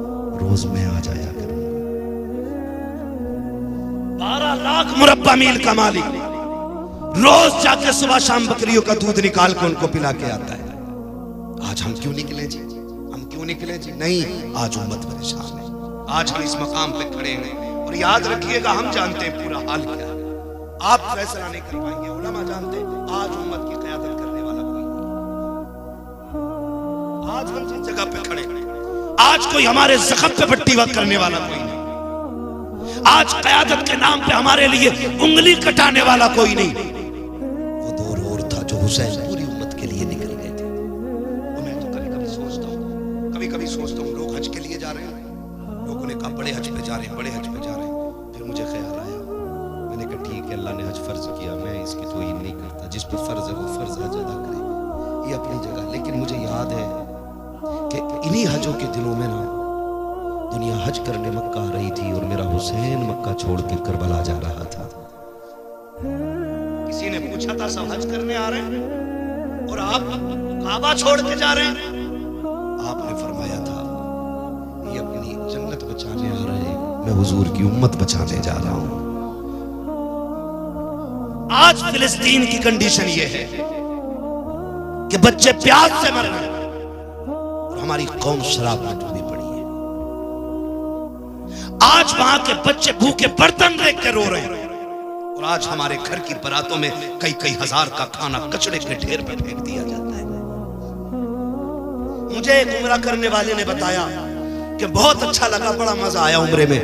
रोज मैं आ जाया करूंगा। 12 लाख मुरब्बा मील का मालिक रोज जाके सुबह शाम बकरियों का दूध निकाल के उनको पिला के आता है। आज हम क्यों निकले जी, हम क्यों निकले जी? नहीं, आज उम्मत परेशान है, आज हम इस मकाम पे खड़े हैं, और याद रखिएगा हम जानते हैं पूरा हाल क्या है, आप फैसला नहीं कर पाएंगे, उलमा जानते हैं। आज उम्मत की क़यादत करने वाला कोई नहीं, आज हम जिस जगह पे खड़े हैं, आज कोई हमारे जख्म पे पट्टी वक्त करने वाला कोई नहीं, आज क़यादत के नाम पे हमारे लिए उंगली कटाने वाला कोई नहीं। वो दौर और था जो हुसैन पूरी उम्मत के लिए निकल गए थे। और मैं तो कभी कभी सोचता हूँ लोग हज के लिए जा रहे हैं, लोगों ने कहा बड़े हज पे जा रहे हैं, बड़े हज पे जा रहे हैं। फिर मुझे ख्याल आया, मैंने कहा ठीक है, अल्लाह ने हज फर्ज किया, मैं इसकी तौहीन नहीं करता, जिस पे फर्ज है वो फर्ज हज अदा करे, ये अपनी जगह। लेकिन मुझे याद है कि इन्हीं हजों के दिनों में ना दुनिया हज करने मक्का आ रही थी, और मेरा हुसैन मक्का छोड़ के करबला जा रहा था। किसी ने पूछा था सब हज करने आ रहे हैं और आप काबा छोड़ के जा रहे हैं? आपने फरमाया था ये अपनी जन्नत बचाने आ रहे हैं, मैं हुजूर की उम्मत बचाने जा रहा हूं। आज फिलिस्तीन की कंडीशन ये है कि बच्चे प्यास से मर रहे हैं और हमारी कौम शराब में डूबी पड़ी है। आज वहां के बच्चे भूखे बर्तन देख के रो रहे हैं, और आज हमारे घर की बारातों में कई कई हजार का खाना कचड़े के ढेर पर फेंक दिया जाता है। मुझे एक उम्रा करने वाले ने बताया कि बहुत अच्छा लगा, बड़ा मजा आया उम्रे में,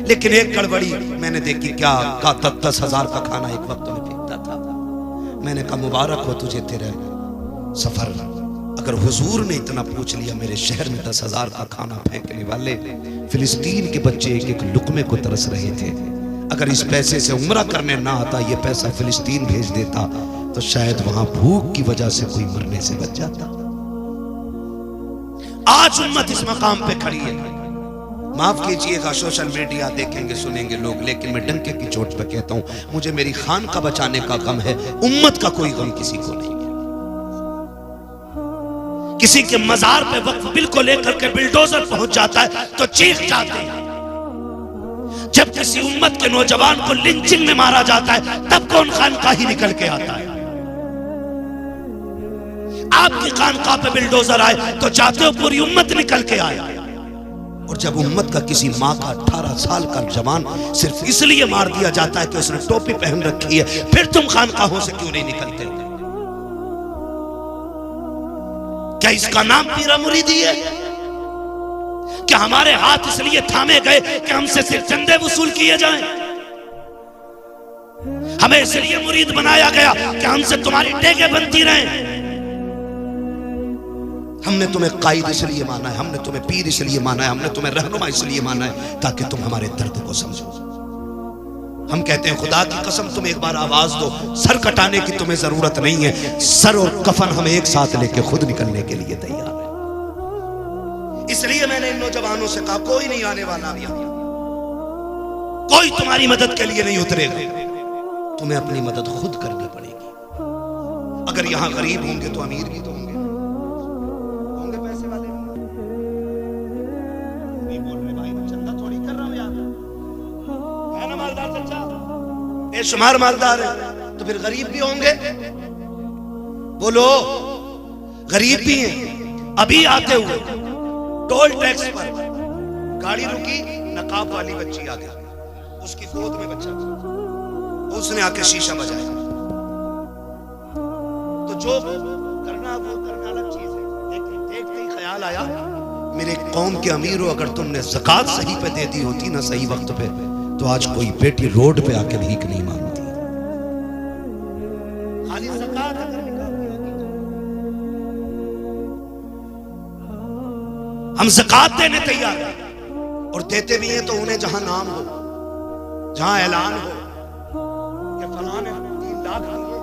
लेकिन एक गड़बड़ी मैंने देखी, क्या का 10 हजार का खाना एक वक्त में फेंकता था। मैंने कहा मुबारक हो तुझे तेरे सफर, अगर हुजूर ने इतना पूछ लिया, मेरे शहर में 10 हजार का खाना फेंकने वाले फिलिस्तीन के बच्चे एक एक लुकमे को तरस रहे थे, अगर इस पैसे से उम्रा करने ना आता, ये पैसा फिलिस्तीन भेज देता, तो शायद वहां भूख की वजह से कोई मरने से बच जाता। आज उम्मत इस मकाम पे खड़ी है। माफ कीजिएगा, सोशल मीडिया देखेंगे सुनेंगे लोग, लेकिन मैं डंके की चोट पे कहता हूं, मुझे मेरी खान का बचाने का गम है, उम्मत का कोई गम किसी को नहीं है। किसी के मजार पे वक्त बिल को लेकर के बिल्डोजर पहुंच जाता है तो चीख जाते हैं, जब किसी उम्मत के नौजवान को लिंचिंग में मारा जाता है तब कौन खानकाह ही निकल के आता है। आपकी खानकाह पे बिल्डोजर आए तो चाहते हो पूरी उम्मत निकल के आए, और जब उम्मत का किसी माँ का 18 साल का जवान सिर्फ इसलिए मार दिया जाता है कि उसने टोपी पहन रखी है, फिर तुम खानकाहों से क्यों नहीं निकलते? क्या इसका नाम पीरा मुरीदी है? क्या हमारे हाथ इसलिए थामे गए कि हमसे सिर्फ चंदे वसूल किए जाएं? हमें इसलिए मुरीद बनाया गया कि हमसे तुम्हारी टेके बनती रहें? हमने तुम्हें कायद इसलिए माना है, हमने तुम्हें पीर इसलिए माना है, हमने तुम्हें रहनुमा इसलिए माना है ताकि तुम हमारे दर्द को समझो। हम कहते हैं खुदा की कसम तुम एक बार आवाज दो, सर कटाने की तुम्हें जरूरत नहीं है, सर और कफन हम एक साथ लेके खुद निकलने के लिए तैयार है। इसलिए मैंने इन नौजवानों से कहा कोई नहीं आने वाला, कोई तुम्हारी मदद के लिए नहीं उतरेगा, तुम्हें अपनी मदद खुद करनी पड़ेगी। अगर यहां गरीब होंगे तो अमीर भी तो होंगे, पैसे वाले नहीं बोल रहे भाई, चंदा थोड़ी कर रहा हूं यार, है ना मालदार चचा? बेशुमार मालदार है, तो फिर गरीब भी होंगे। बोलो, गरीब भी हैं। अभी आते हुए टोल टैक्स पर गाड़ी रुकी, नकाब वाली बच्ची आ गई, उसकी गोद में बच्चा था, उसने आके शीशा बजाया। तो जो करना वो करना अलग चीज है, लेकिन देखते ही ख्याल आया, मेरे कौम के अमीर हो, अगर तुमने ज़कात सही पे दे दी होती ना, सही वक्त पे, तो आज कोई बेटी रोड पे आके भीख नहीं मांगती। खाली ज़कात अगर निकालती होती तो हम ज़कात देने तैयार हैं, और देते भी हैं तो उन्हें जहां नाम हो, जहां ऐलान हो कि फलां ने 3 लाख दिए,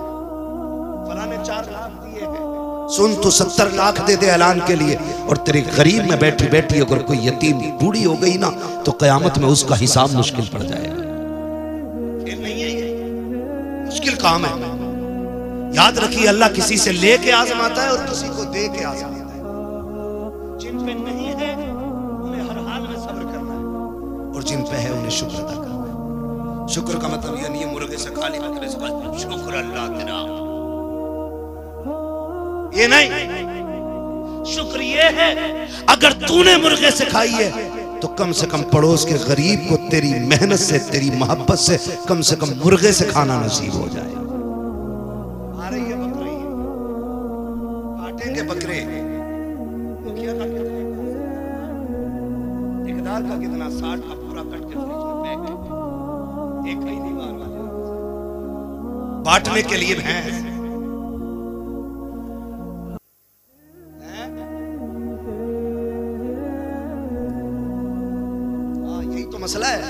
फलां ने 4 लाख दिए हैं। सुन, तो 70 लाख दे दे ऐलान के लिए, और तेरे गरीब में बैठी बैठी अगर कोई यतीम बूढ़ी हो गई ना, तो कयामत में उसका हिसाब मुश्किल पड़ जाएगा। खेल नहीं है ये, मुश्किल काम है। याद रखिए, अल्लाह किसी से लेके आजमाता है और किसी को दे के आजमाता है। जिन पे नहीं है उन्हें हर हाल में सब्र करना है, और जिन पे है उन्हें शुक्र अदा करना है। शुक्र का मतलब यह नहीं है मुर्गे से खाली बकरे से खाली, शुक्र अल्लाह तेरा, ये नहीं। शुक्र ये है, अगर तूने मुर्गे से खाई है तो कम से कम पड़ोस के गरीब को तेरी मेहनत से, तेरी मोहब्बत से कम मुर्गे से खाना नसीब हो जाए। आ रही है बकरी, काटेंगे बकरे, मुखिया का कितना, ठेकेदार का कितना, 60 का पूरा कट के फ्रिज में पैक, एक ही नहीं मार वाले बांटने के लिए भैंस। मसला है,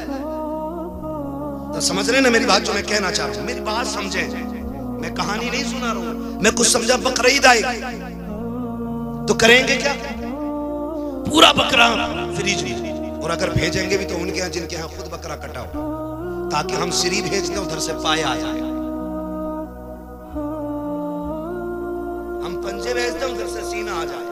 तो समझ रहे ना मेरी बात, जो मैं कहना चाहता हूं, मेरी बात समझे। मैं कहानी नहीं सुना रहा हूं, मैं कुछ समझा। बकरीद आएगी तो करेंगे क्या? पूरा बकरा फ्रिज में, और अगर भेजेंगे भी तो उनके यहाँ जिनके यहाँ खुद बकरा कटा हो, ताकि हम सिरी भेज दें, उधर से पाए आ जाए। हम पंजे भेज दें, उधर से सीना आ जाए।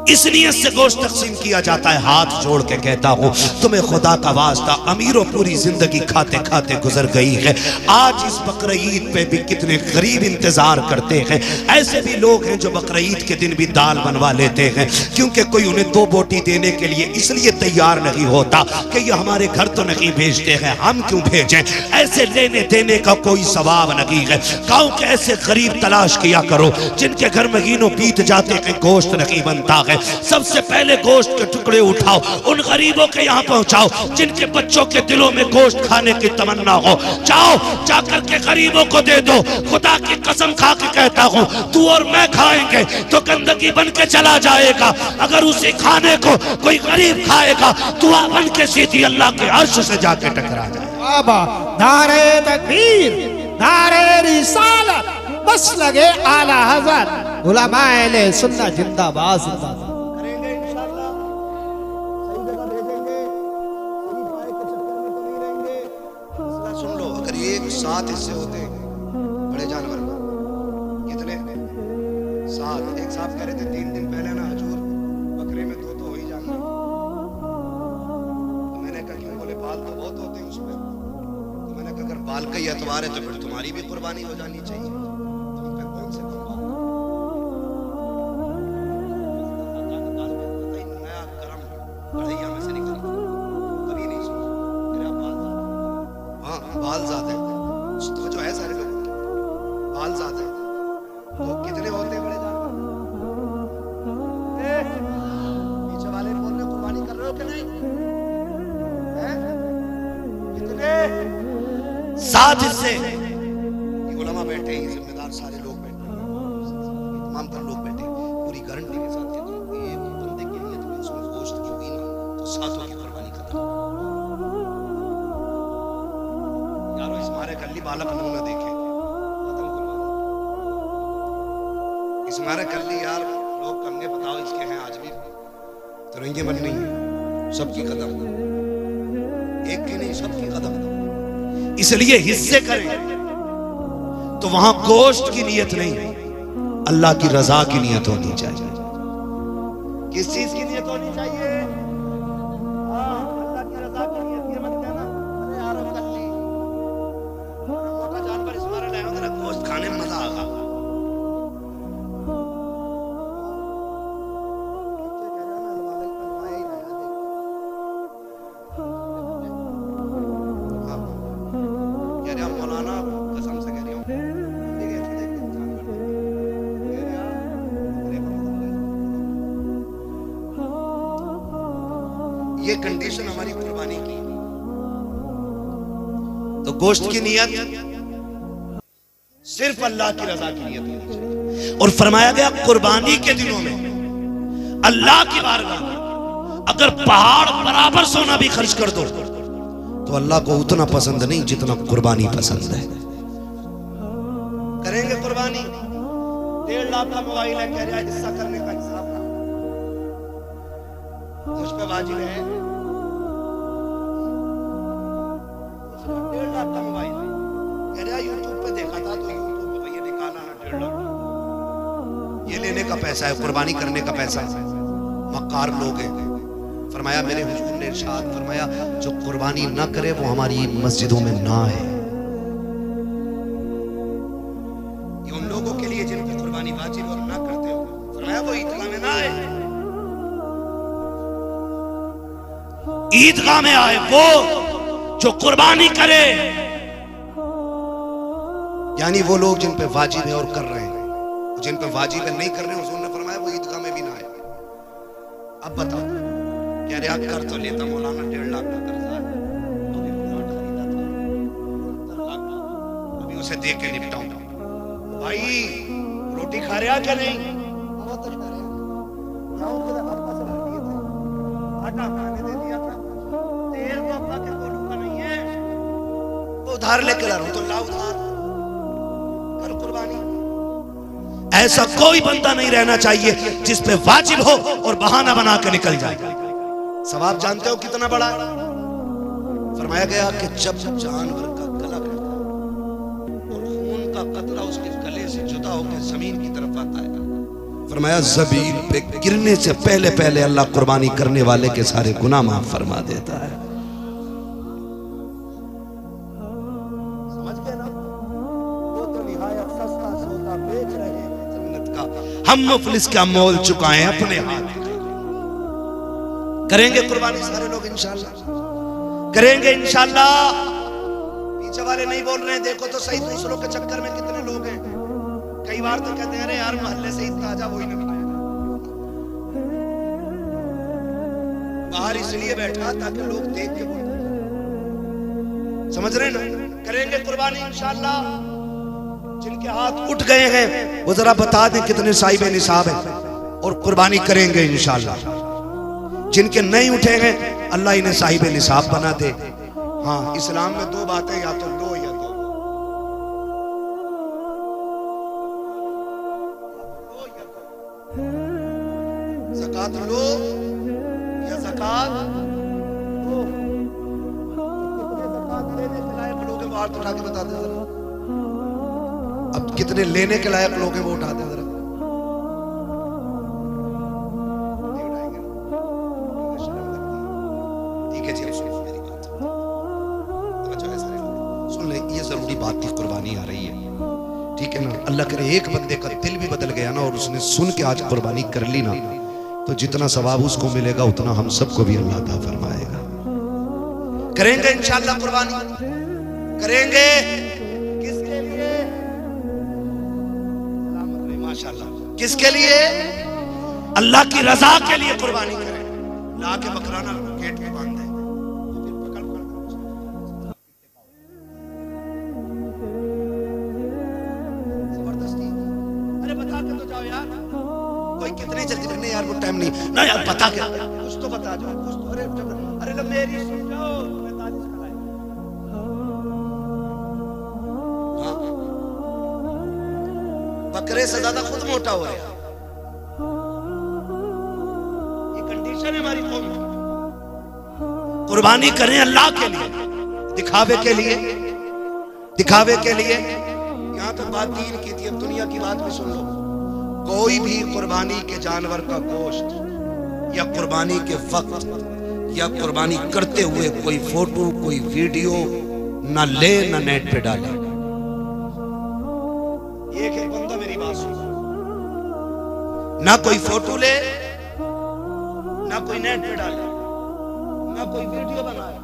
इस नियत से गोश्त तकसीम किया जाता है। हाथ जोड़ के कहता हूं, तुम्हें खुदा का वास्ता, अमीरों पूरी जिंदगी खाते खाते गुजर गई है, आज इस बकरा ईद पे भी कितने गरीब इंतजार करते हैं। ऐसे भी लोग हैं जो बकरा ईद के दिन भी दाल बनवा लेते हैं, क्योंकि कोई उन्हें 2 बोटी देने के लिए इसलिए तैयार नहीं होता कि ये हमारे घर तो नहीं भेजते हैं, हम क्यों भेजें। ऐसे लेने देने का कोई सवाब नहीं है। गाँव के ऐसे गरीब तलाश किया करो जिनके घर महीनों बीत जाते हैं, गोश्त नहीं बनता है। सबसे पहले गोश्त के टुकड़े उठाओ, उन गरीबों के यहाँ पहुंचाओ जिनके बच्चों के दिलों में गोश्त खाने की तमन्ना हो। जाओ, जाकर के गरीबों को दे दो। खुदा की कसम खा के कहता हूँ, तू और मैं खाएंगे तो गंदगी बन के चला जाएगा। अगर उसी खाने को कोई गरीब खाएगा, दुआ बन के सीधी अल्लाह के अर्श से जाके टकरा जाए। नारे तकबीर, नारे रिसालत, बस लगे आला हज़रत, उलमाए सुन्नत जिंदाबाद जिंदाबाद। करेंगे इंशाअल्लाह, सही जगह भेजेंगे, सही पाए के चक्कर में तो नहीं रहेंगे। मसला सुन लो, अगर एक 7 हिस्से होते बड़े जानवर को, कितने 7? एक साहब कह रहे थे 3 दिन पहले ना, हजूर बकरे में 2 तो हो ही जाएंगे। तो मैंने कहा क्यों? बोले बाल तो बहुत होते हैं उसमें। तो मैंने कहा अगर बाल का ही एतबार है तो फिर तुम्हारी भी कुर्बानी हो जानी चाहिए। तुम पे कौन से बढ़ैया में से निकल कभी नहीं सुना मेरा बाल। हाँ, बाल ज्यादा है तो जो है, सारे लोग बाल ज्यादा है। तो कितने होते हैं बड़े जानवर? पीछे वाले बोल रहे कुर्बानी कर रहे हो कि नहीं? कितने? 7 हिस्से। उलमा बैठे हैं, जिम्मेदार सारे लोग बैठे हैं, तमाम तर लोग बैठे हैं, पूरी गारंटी के साथ कहते हैं ये बंदे की नियत में उसमें गोश्त की हुई ना, तो 7 की कुर्बानी खत्म। यारो इस मारे कल्ली बालक मुंह न देखे, खत्म कुर्बानी। इस मारे कल्ली यार लोग कंगे बताओ इसके हैं आज भी तो रंगे बन नहीं है, सबकी कदम, एक की नहीं सबकी कदम। इसलिए हिस्से करें तो वहां गोश्त की नियत नहीं, अल्लाह की रजा की नियत होनी चाहिए। किस चीज की नियत होनी चाहिए? अल्लाह की रजा की नियत। ये मत कहना अरे यार कल्ली ये कंडीशन हमारी कुर्बानी की। तो गोश्त की नियत सिर्फ अल्लाह की रजा की नियत होनी चाहिए। और फरमाया गया कुर्बानी के दिनों में अल्लाह की बारगाह में अगर पहाड़ बराबर सोना भी खर्च कर दो तो अल्लाह को उतना पसंद नहीं जितना कुर्बानी पसंद है। करेंगे कुर्बानी, 1.5 लाख का मोबाइल है, कह रहा है हिस्सा करने का हिसाब ना मुझ पे वाजिब है। 1.5 लाख का मोबाइल है, कह रहा यूट्यूब पे देखा था तो यूट्यूब पे भैया निकाला ना 1.5 लाख। ये लेने का पैसा है, कुर्बानी करने का पैसा है। मक्कार लोग हैं। फरमाया मेरे हुजूर ने इरशाद फरमाया जो कुर्बानी ना करे वो हमारी मस्जिदों में ना है। ये उन लोगों के लिए जिन पर कुर्बानी वाजिब और ना करते हो, फरमाया वो ईदगाह में ना आए। ईदगाह में आए वो जो कुर्बानी करे, यानी वो लोग जिन पे वाजिब है और कर रहे हैं, जिन पे वाजिब है नहीं कर रहे हैं, हुजूर ने फरमाया वो ईदगाह में भी ना आए। अब बताओ क्या रे कर तो लेता मौलाना 1.5 लाख का कर्जा है, अभी प्लॉट खरीदा था 70 लाख का, अभी उसे दे के निपटाऊं। भाई रोटी खा रहे क्या नहीं? बहुत खा रहे हैं। जाओ के आपका से भर दिए थे, आटा खाने दे दिया था, तेल तो अब्बा के कोलू का नहीं है, वो उधार लेके ला रहा हूं तो ला उधार कर कुर्बानी। ऐसा कोई बंदा नहीं रहना चाहिए जिस पे वाजिब हो और बहाना बना के निकल जाए। सवाब जानते हो कितना बड़ा है? फरमाया गया कि जब जानवर का गला कटता है और खून का कतरा उसके गले से जुदा होकर जमीन की तरफ आता है, फरमाया ज़मीन पे गिरने से पहले पहले अल्लाह कुर्बानी करने वाले के सारे गुनाह माफ फरमा देता है। समझ गए ना? वो तो निहायत सस्ता सौदा बेच रहे हैं जन्नत का, हम मुफलिस का मोल चुकाए अपने हाथ। करेंगे कुर्बानी सारे लोग इंशाल्लाह, करेंगे इंशाल्लाह। पीछे वाले नहीं बोल रहे हैं, देखो तो सही दूसरों के चक्कर में कितने लोग हैं। कई बार तो कहते हैं अरे यार मोहल्ले से इतना आजा वो ही नहीं खाएगा, बाहर इसलिए बैठा ताकि लोग देख के बोलते। समझ रहे ना? करेंगे कुर्बानी इंशाल्लाह। जिनके हाथ उठ गए हैं वो जरा बता दें कितने साहिब निसाब है और कुर्बानी करेंगे इंशाल्लाह। जिनके नहीं उठेंगे अल्लाह इन्हें साहिब निसाब बना दे। हाँ, इस्लाम में 2 बातें, या तो लो या दो। ज़कात लो या ज़कात दो। ज़कात लेने के लायक लोग हैं वो हाथ उठा के बता दे जरा। अब कितने लेने के लायक लोग हैं वो उठा दे जरा। बात की कुर्बानी आ रही है, ठीक है ना? अल्लाह करे एक बंदे का दिल भी बदल गया ना और उसने सुन के आज कुर्बानी कर ली ना, तो जितना सवाब उसको मिलेगा उतना हम सबको भी अल्लाह अता फरमाएगा। करेंगे इंशाअल्लाह कुर्बानी, करेंगे। किसके लिए? माशाअल्लाह, किसके लिए? अल्लाह की रजा के लिए कुर्बानी करें। ला के बकराना गेट पे बांध दे, कितनी जल्दी करने यार, वो टाइम नहीं ना यार, बता क्या कुछ तो बता जाओ, कुछ तो। अरे लो मेरी सुन जाओ, हाँ, बकरे से ज्यादा खुद मोटा हो रहा है। ये कंडीशन है हमारी कौम की। कुर्बानी करें अल्लाह के लिए, दिखावे के लिए, दिखावे के लिए। यहां तक बात दीन की थी, अब दुनिया की बात भी सुन लो। कोई भी कुर्बानी के जानवर का गोश्त या कुर्बानी के वक्त या कुर्बानी करते हुए कोई फोटो कोई वीडियो ना ले ना नेट पे डाले। एक बंदा मेरी बात सुन, ना कोई फोटो ले, ना कोई नेट पे डाले, ना कोई वीडियो बनाए,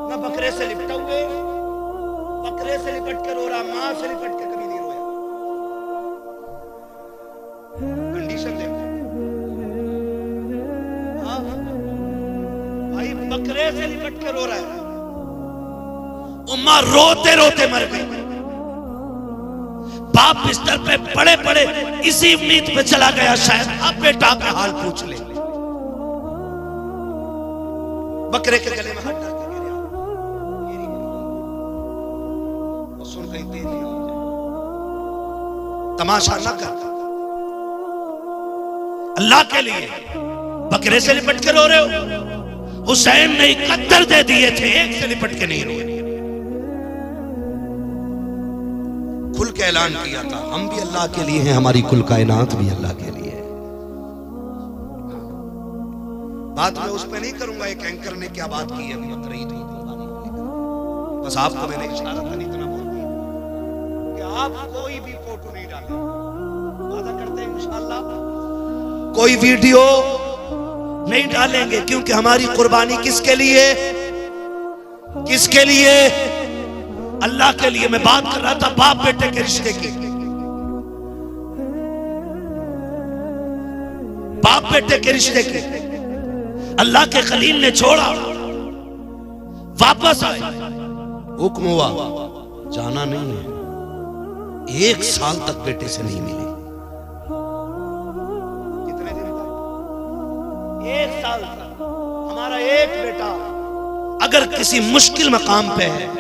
ना बकरे से लिपटा हुए, बकरे से लिपट के रो रहा, मां से लिपट के कभी नहीं रोया। कंडीशन देखो। बकरे से लिपट के रो रहा है। उम्मा रोते रोते मर गई। बाप बिस्तर पे पड़े पड़े इसी उम्मीद पे चला गया शायद अब बेटा का हाल पूछ ले। बकरे के गले में हाथ डाल के गिरा, वो सुन गई तेरी हो जाए। तमाशा ना कर, अल्लाह के लिए बकरे से लिपट के रो रहे हो। हुसैन ने 71 दे दिए थे, एक से लिपट के नहीं रोए। खुल के ऐलान किया था हम भी अल्लाह के लिए हैं, हमारी कुल कायनात भी अल्लाह के लिए है। बात मैं उस पर नहीं करूंगा एक एंकर ने क्या बात की है बकरीद कुर्बानी को लेकर। बस आपको मैंने इशारा था इतना बोल दिया कि आप कोई भी फोटो नहीं डालें। वादा करते हैं इंशाअल्लाह कोई वीडियो नहीं डालेंगे, क्योंकि हमारी कुर्बानी किसके लिए, किसके लिए? अल्लाह के लिए। मैं बात कर रहा था बाप बेटे के रिश्ते की। बाप बेटे के रिश्ते की अल्लाह के खलील ने छोड़ा, वापस आए, हुक्म हुआ जाना नहीं है। 1 साल तक बेटे से नहीं मिले। कितने दिन तक? 1 साल तक। हमारा एक बेटा अगर किसी मुश्किल मकाम पे है,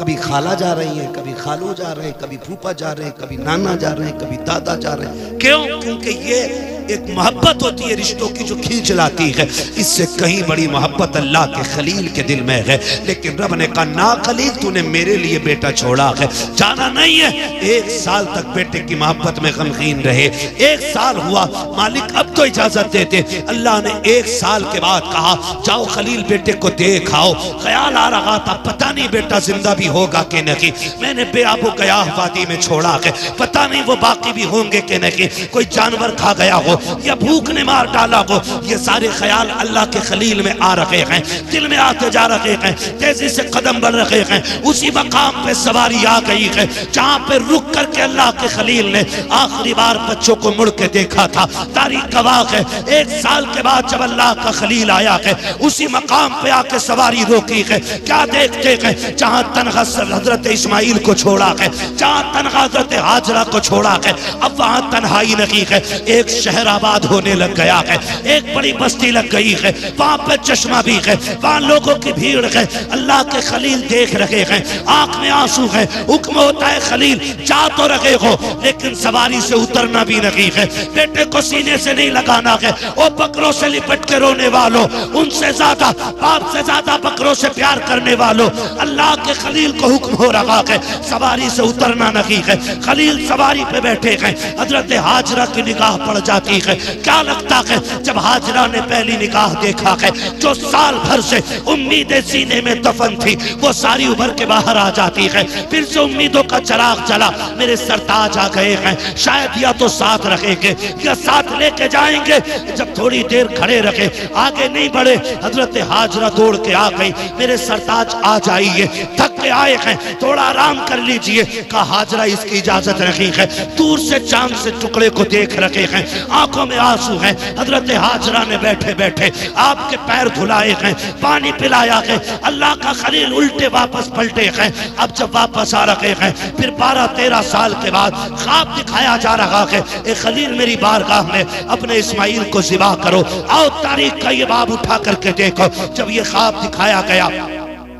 कभी खाला जा रही है, कभी खालू जा रहे हैं, कभी फूफा जा रहे हैं, कभी नाना जा रहे हैं, कभी दादा जा रहे हैं। क्यों? क्योंकि ये एक मोहब्बत होती है रिश्तों की जो खींच लाती है। इससे कहीं बड़ी मोहब्बत अल्लाह के खलील के दिल में है। लेकिन रब ने कहा ना खलील तूने मेरे लिए बेटा छोड़ा है, जाना नहीं है। 1 साल तक बेटे की मोहब्बत में गमगीन रहे। 1 साल हुआ, मालिक अब तो इजाजत देते। अल्लाह ने 1 साल के बाद कहा जाओ खलील बेटे को देख आओ। ख्याल आ रहा था पता नहीं बेटा जिंदा भी होगा कि नहीं। मैंने बेआबो गयाह वादी में छोड़ा है, पता नहीं वो बाकी भी होंगे कि नहीं। कोई जानवर खा गया हो या भूख ने मार डाला हो। ये सारे ख्याल अल्लाह के खलील में आ रहे हैं, दिल में आते जा रहे हैं, तेजी से कदम बढ़ रहे हैं। उसी मकाम पे सवारी आ गई है जहां पे रुक करके अल्लाह के खलील ने आखिरी बार बच्चों को मुड़ के देखा था। तारीख गवाह है 1 साल के बाद जब अल्लाह का खलील आया है उसी मकाम पे आके सवारी रोकी है। क्या देखते हैं? जहां तनहा हजरत इस्माइल को छोड़ा है, जहां तनहा हजरत हाजरा को छोड़ा है, अब वहां तन्हाई नहीं है। एक शहर आबाद होने लग गया है, एक बड़ी बस्ती लग गई है, वहां पे चश्मा भी है, वहां लोगों की भीड़ है। अल्लाह के खलील देख रहे हैं, आंख में आंसू है। हुक्म होता है खलील जा तो रहे हो लेकिन सवारी से उतरना भी नहीं है। बेटे को सीने से नहीं लगाना है। वो बकरों से लिपट के रोने वालों, उनसे ज्यादा बाप से ज्यादा बकरों से प्यार करने वालों, अल्लाह के खलील को हुक्म हो रहा है सवारी से उतरना नहीं है। खलील सवारी पे बैठे हैं, हजरत हाजरा की निगाह पड़ जाती है। क्या लगता है जब हाजरा ने पहली निगाह देखा है, जो साल भर से उम्मीदें सीने में दफन थी वो सारी उभर के बाहर आ जाती है। फिर से उम्मीदों का चिराग जला। मेरे सरताज आ गए हैं, शायद या तो साथ रखेंगे या साथ लेके जाएंगे। जब थोड़ी देर खड़े रखे, आगे नहीं बढ़े, हजरत हाजरा दौड़ के आ गई। मेरे सरताज आ जाइए, थक के आए हैं, थोड़ा आराम कर लीजिए। कहा हाजरा इसकी इजाजत रखी है। दूर से चांद से टुकड़े को देख रखे हैं, आंखों में आंसू हैं। हजरत हाजरा ने बैठे बैठे आपके पैर धुलाए हैं, पानी पिलाया है। अल्लाह का खलील उल्टे वापस पलटे हैं। अब जब वापस आ रहे हैं फिर 12-13 साल के बाद ख्वाब दिखाया जा रहा है, ए खलील मेरी बारगाह में अपने इस्माइल को ज़िबा करो। आओ तारीख का ये बाब उठा करके देखो। जब ये ख्वाब दिखाया गया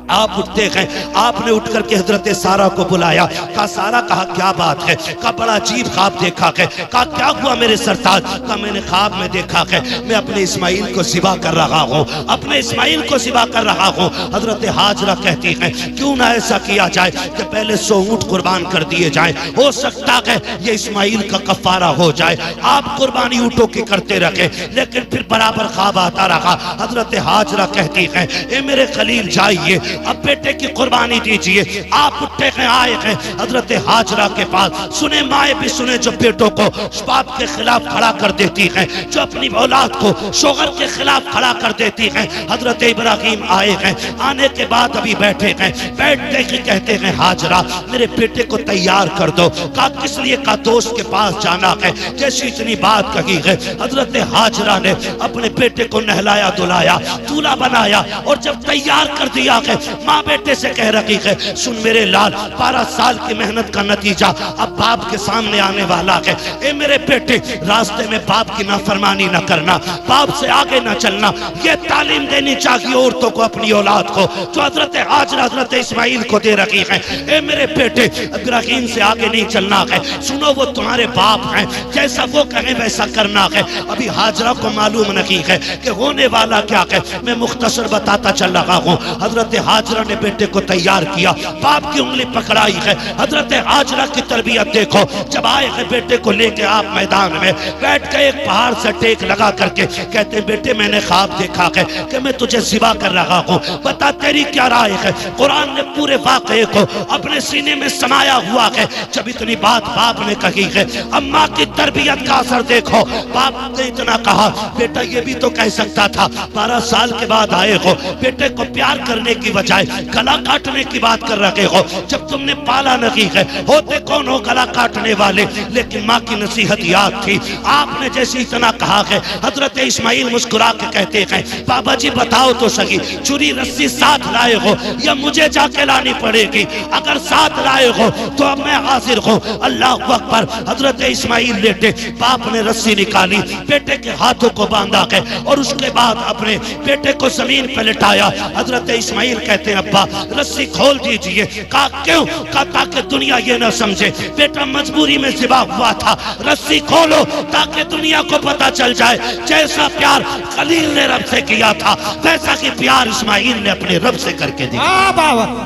आप उठते हैं, आपने उठ करके हजरत सारा को बुलाया। कहा सारा, कहा क्या बात है? कहा बड़ा अजीब ख्वाब देखा है। कहा क्या हुआ मेरे सरताज? कहा मैंने ख्वाब में देखा है मैं अपने इस्माइल को ज़िबा कर रहा हूँ, अपने इस्माइल को ज़िबा कर रहा हूँ। हजरत हाजरा कहती है क्यों ना ऐसा किया जाए कि पहले 100 ऊँट कुर्बान कर दिए जाए, हो सकता है ये इस्माइल का कफारा हो जाए। आप कुर्बानी ऊँटों की करते रखे, लेकिन फिर बराबर ख्वाब आता रहा। हजरत हाजरा कहती है ए मेरे खलील जाइए, अब बेटे की कुर्बानी दीजिए। आप उठे हैं, आए हैं हजरत हाजरा के पास। सुने माए भी सुने जो बेटों को बाप के खिलाफ खड़ा कर देती हैं, जो अपनी औलाद को शोहर के खिलाफ खड़ा कर देती हैं। हजरत इब्राहिम आए हैं, आने के बाद अभी बैठे हैं, बैठते ही कहते हैं हाजरा मेरे बेटे को तैयार कर दो। कहा किस लिए? का दोस्त के पास जाना है। जैसी इतनी बात कही है हजरत हाजरा ने अपने बेटे को नहलाया धुलाया, दूल्हा बनाया और जब तैयार कर दिया है माँ बेटे से कह रही है सुन मेरे लाल, 12 साल की मेहनत का नतीजा अब बाप के सामने आने वाला है। ए मेरे बेटे, रास्ते में बाप की नाफरमानी न करना, बाप से आगे न चलना। ये तालीम देनी चाहिए औरतों को अपनी औलाद को, जो हजरत हाजरा हजरत इस्माइल को दे रही है। ए मेरे बेटे, इब्राहिम से आगे नहीं चलना है। सुनो वो तुम्हारे बाप हैं, जैसा वो कहें वैसा करना है। अभी हाजरा को मालूम नहीं है कि होने वाला क्या है। मैं मुख्तसर बताता चल रहा हूँ। हजरत हाजरा ने बेटे को तैयार किया, बाप की उंगली पकड़ाई है। हजरत हाजरा की तरबियत देखो। जब आए हैं बेटे को लेके आप मैदान में बैठ के एक पहाड़ से टेक लगा करके कहते बेटे मैंने ख्वाब देखा है कि मैं तुझे ज़िबा कर रहा हूँ, बता तेरी क्या राय है। कुरान ने पूरे वाक़े को अपने सीने में समाया हुआ है। जब इतनी बात बाप ने कही है, अम्मा की तरबियत का असर देखो। बाप ने इतना कहा बेटा ये भी तो कह सकता था 12 साल के बाद आए हो, बेटे को प्यार करने की बजाय गला काटने की बात कर रहे हो। जब तुमने पाला नहीं है, होते कौन हो गला काटने वाले। लेकिन माँ की नसीहत याद थी। आपने जैसे इतना कहा है, हजरत इस्माइल मुस्कुरा के कहते हैं बाबा जी बताओ तो सही, छुरी रस्सी साथ लाए हो या मुझे जाके लानी पड़ेगी? अगर साथ लाए हो तो अब मैं हाजिर हूँ। अल्लाह अकबर। हजरत इस्माइल लेटे, बाप ने रस्सी निकाली, बेटे के हाथों को बांधा है और उसके बाद अपने बेटे को जमीन पर लिटाया। हजरत इस्माइल कहते हैं अब्बा रस्सी खोल दीजिए। कहा क्यों? कहा ताकि दुनिया ये ना समझे बेटा मजबूरी में ज़िबा हुआ था। रस्सी खोलो ताकि दुनिया को पता चल जाए जैसा प्यार खलील ने रब से किया था वैसा कि प्यार इस्माइल ने अपने रब से करके दिया।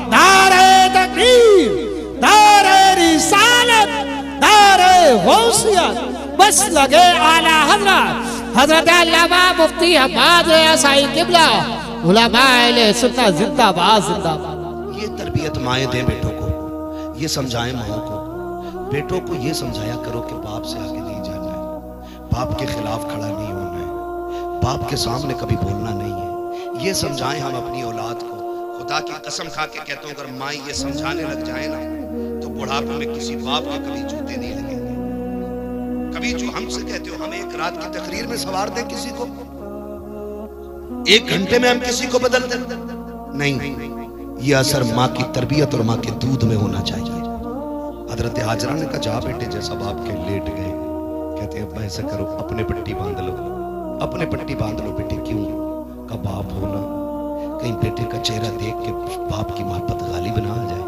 नारे तकबीर, नारे रिसालत, नारे गौसियत, बस लगे आला हजरत हजरत अल्लामा मुफ्ती हम्माद रज़ाई किबला उलमाए अहले सुन्नत जिंदाबाद जिंदाबाद। ये तरबियत माएँ दें बेटों को, ये समझाएं माओ को। बेटों को ये समझाया करो कि बाप से आगे नहीं जाना है, बाप के खिलाफ खड़ा नहीं होना है, बाप के सामने कभी बोलना नहीं है। ये समझाएं हम अपनी औलाद को। खुदा की कसम खा के कहता हूँ अगर माँ ये समझाने लग जाए ना तो बुढ़ापे में किसी बाप के कभी जूते नहीं लगेंगे। कभी जो हमसे कहते हो हम एक रात की तकरीर में सवार दें किसी को, 1 घंटे में हम किसी को बदल दें? नहीं, ये असर माँ की तरबियत और माँ के दूध में होना चाहिए। हजरत हाजरा ने कहा जा बेटे जैसा बाप के लेट गए। कहते अब्बा ऐसा करो अपने पट्टी बांध लो, अपने पट्टी बांध लो बेटे। क्यों? का बाप हो ना, कहीं बेटे का चेहरा देख के बाप की मोहब्बत गालिब ना आ जाए,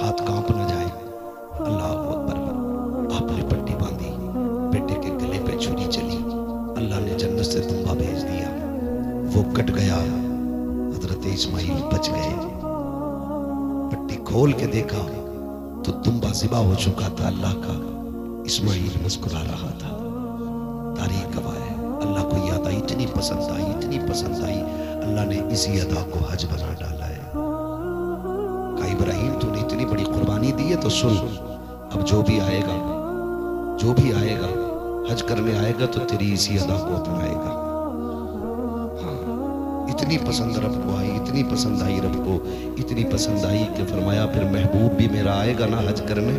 हाथ कांप ना जाए। अल्लाह अकबर। आपने पट्टी बांधी, बेटे के गले पे छुरी चली, अल्लाह ने जन्नत से तुम्बा भेज दिया, वो कट गया। हजरत इस्माइल बच गए। पट्टी खोल के देखा तो तुम्बा ज़िबा हो चुका था अल्लाह का। इस्माइल मुस्कुरा रहा था। तारीख गवाह है। अल्लाह को याद आई, इतनी पसंद आई, इतनी पसंद आई, अल्लाह ने इसी अदा को हज बना डाला है। कहा इब्राहिम तूने इतनी बड़ी कुर्बानी दी है तो सुन, अब जो भी आएगा हज करने आएगा तो तेरी इसी अदा को अपनाएगा। हाँ, इतनी पसंद रब को आई, इतनी पसंद आई रब को, इतनी पसंद आई कि फरमाया फिर महबूब भी मेरा आएगा ना हज करने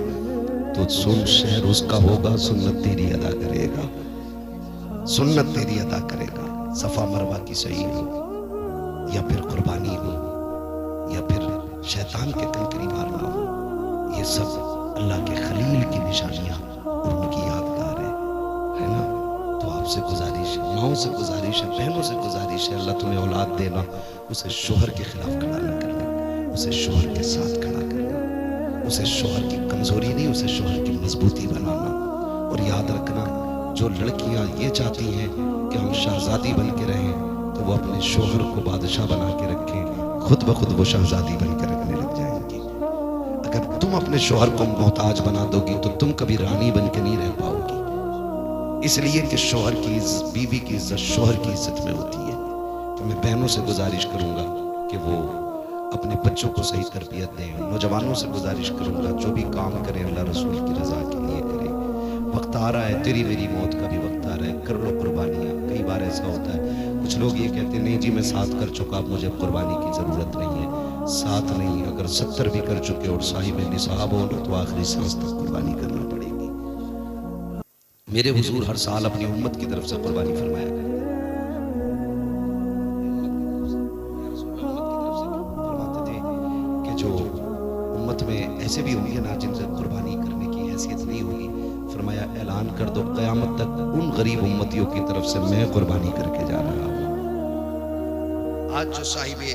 तो सुन, शहर उसका होगा, सुन्नत तेरी अदा करेगा, सुन्नत तेरी अदा करेगा। सफा मरवा की सही हो या फिर कुर्बानी हो या फिर शैतान के कंकरी मारना हो, ये सब अल्लाह के खलील की निशानियां और उनकी यादगार है ना। तो आपसे गुजारिश है, माओं से गुजारिश है, बहनों से गुजारिश है, अल्लाह तुम्हें औलाद देना, उसे शोहर के खिलाफ खड़ा न करना, उसे शोहर के साथ खड़ा करना, उसे शोहर की कमजोरी नहीं, उसे शोहर की मजबूती बनाना। और याद रखना, जो लड़कियां ये चाहती हैं कि हम शहजादी बन के रहें तो वो अपने शोहर को बादशाह बना के रखें, खुद ब खुद वो शहजादी बन के रखने लग जाएंगी। अगर तुम अपने शोहर को मोहताज बना दोगी तो तुम कभी रानी बन के नहीं रह पाओगी। इसलिए कि शोहर की बीवी की इज्जत शोहर की इज्जत में होती है। तो मैं बहनों से गुजारिश करूंगा कि वो अपने बच्चों को सही तरबियत दें। नौजवानों से गुजारिश करूंगा जो भी काम करें अल्लाह रसूल की रजा के लिए करें। वक्त आ रहा है, तेरी मेरी मौत का भी वक्त आ रहा है, कर लो कुर्बानियाँ। कई बार ऐसा होता है कुछ लोग ये कहते हैं नहीं जी मैं 7 कर चुका, अब मुझे कुर्बानी की ज़रूरत नहीं है। 7 नहीं, अगर 70 भी कर चुके और साहिब निसाब हो ना तो आखिरी सांस तक कुर्बानी करना पड़ेगी। मेरे हुजूर हर साल अपनी उम्मत की तरफ से कुर्बानी फरमाया करते थे कि जो उम्मत में ऐसे भी होंगे ना जिनसे कुर्बानी करने की हैसियत नहीं होगी, फरमाया ऐलान कर दो क़यामत तक उन गरीब उम्मतियों की तरफ से मैं कुर्बानी करके जा रहा हूँ। आज जो साहिबे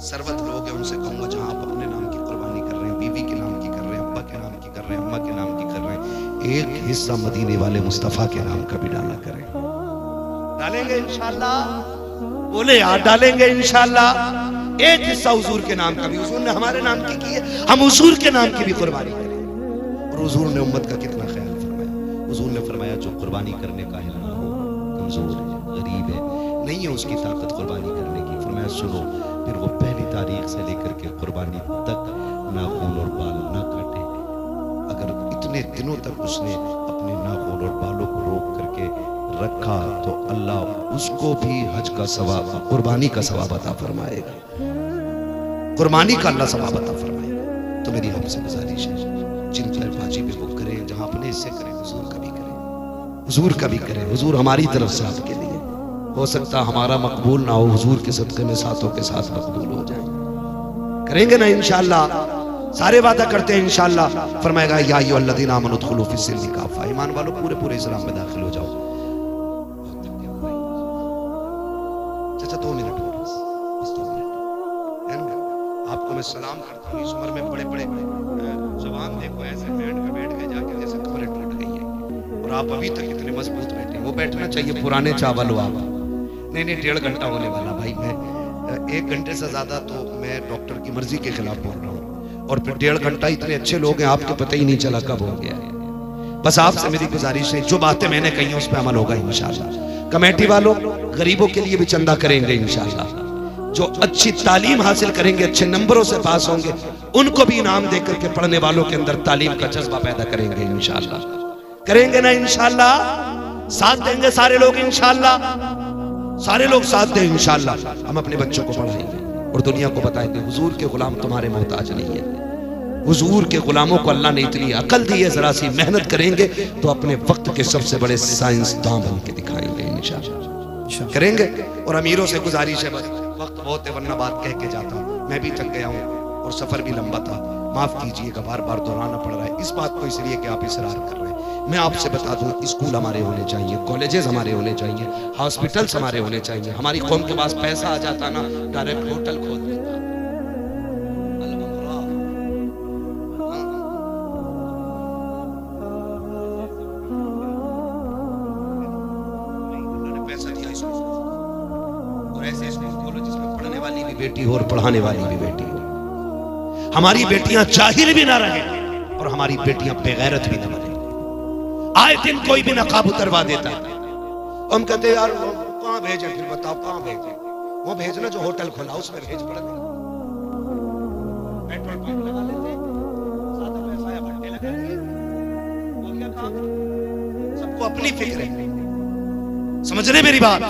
सरवत लोग हैं उनसे कहूँगा जहाँ आप अपने नाम की कुर्बानी कर रहे हैं, बीवी के नाम की कर रहे हैं, अब्बा के नाम की कर रहे हैं, अम्मा के नाम की कर रहे हैं, एक हिस्सा मदीने वाले मुस्तफ़ा के नाम का भी डाला करें। डालेंगे इंशाअल्लाह, बोले यार डालेंगे इंशाअल्लाह। एक हिस्सा हुजूर के नाम का भी, हुजूर ने हमारे नाम की है, हम हुजूर के नाम की भी कुर्बानी करें। और हुजूर ने उम्मत का कितना ख्याल फरमाया। हुजूर ने फरमाया जो कुर्बानी करने का है ना हो, कमजोर है, गरीब है, नहीं है उसकी ताकत कुर्बानी करने की। फरमाया सुनो, फिर वो पहली तारीख से लेकर के कुर्बानी तक नाखून और बाल ना काटे। अगर इतने दिनों तक उसने अपने नाखून और बालों को रोक करके रखा तो अल्लाह उसको भी हज का सवाब, कुर्बानी का सवाब अता फरमाएगा। कुर्बानी का अल्लाह सवाब अता फरमाएगा। तो मेरी हमसे गुजारिश है जिन बाजी पे वो करें, जहां अपने हिस्से करें, हुजूर का भी करें, हुजूर का भी करें। हुजूर हमारी तरफ से आपके लिए, हो सकता हमारा मकबूल ना हो, हुजूर के सदक़े में साथों के साथ मकबूल हो जाए। करेंगे ना इंशाअल्लाह, सारे वादा करते हैं इंशाअल्लाह। फरमाएगा या अय्युहल्लज़ीना आमनू उदखुलू फ़िस्सिल्मि काफ़ा, ईमान वालों पूरे पूरे इस्लाम में दाखिल हो जाओ। चाचा 2 मिनट और बस 2 मिनट है ना। आपको मैं सलाम करता हूँ। इस उम्र में बड़े बड़े जवान देखो ऐसे बैठ गए जाके जैसे कमरें टूट गई है, और आप अभी तक इतने मजबूत बैठे। वो बैठना चाहिए पुराने चावल हो आप। नहीं 1.5 घंटा होने वाला भाई, मैं 1 घंटे से ज्यादा तो मैं डॉक्टर की मर्जी के खिलाफ बोल रहा हूँ, और फिर 1.5 घंटा इतने अच्छे लोग हैं आपको पता ही नहीं चला कब हो गया है। बस आपसे मेरी गुजारिश है जो बातें मैंने कही हैं उस पर अमल होगा इंशाअल्लाह। कमेटी वालों गरीबों के लिए भी चंदा करेंगे इंशाअल्लाह। जो अच्छी तालीम हासिल करेंगे, अच्छे नंबरों से पास होंगे, उनको भी इनाम देकर के पढ़ने वालों के अंदर तालीम का जज्बा पैदा करेंगे इंशाअल्लाह। करेंगे ना इंशाअल्लाह, साथ देंगे सारे लोग इंशाअल्लाह, सारे लोग साथ दें इंशाअल्लाह। हम अपने बच्चों को पढ़ाएंगे और दुनिया को बताएंगे हुजूर के गुलाम तुम्हारे मोहताज नहीं है। हुजूर के गुलामों को अल्लाह ने इतनी अकल दी है, जरा सी मेहनत करेंगे तो अपने वक्त के सबसे बड़े साइंसदान बन के दिखाएंगे इंशाअल्लाह। करेंगे। और अमीरों से गुजारिश है, बस वक्त बहुत है वरना बात कह के जाता हूँ। मैं भी थक गया हूँ और सफर भी लंबा था, माफ कीजिएगा, बार बार दोहराना पड़ रहा है इस बात को इसलिए कि आप इसरार कर रहे हैं। मैं आपसे बता दूं, स्कूल हमारे होने चाहिए, कॉलेजेस हमारे होने चाहिए, हॉस्पिटल्स हमारे होने चाहिए। हमारी कौम के पास पैसा आ जाता ना, डायरेक्ट होटल खोल देता। बेटी हो और पढ़ाने वाली भी बेटी हो। हमारी बेटियां जाहिल भी ना रहे और हमारी बेटियां बेगैरत भी ना बने। आए दिन कोई भी नकाब उतरवा देता है, हम कहते यार कहां भेजे, फिर बताओ कहां भेजे। वो भेजना जो होटल खोला उसमें भेज पड़ा, पेट्रोल पंप लगा लेते, ज्यादा पैसा या भट्टे लगा दिए, वो क्या काम। सबको अपनी फिक्र है, समझ रहे मेरी बात।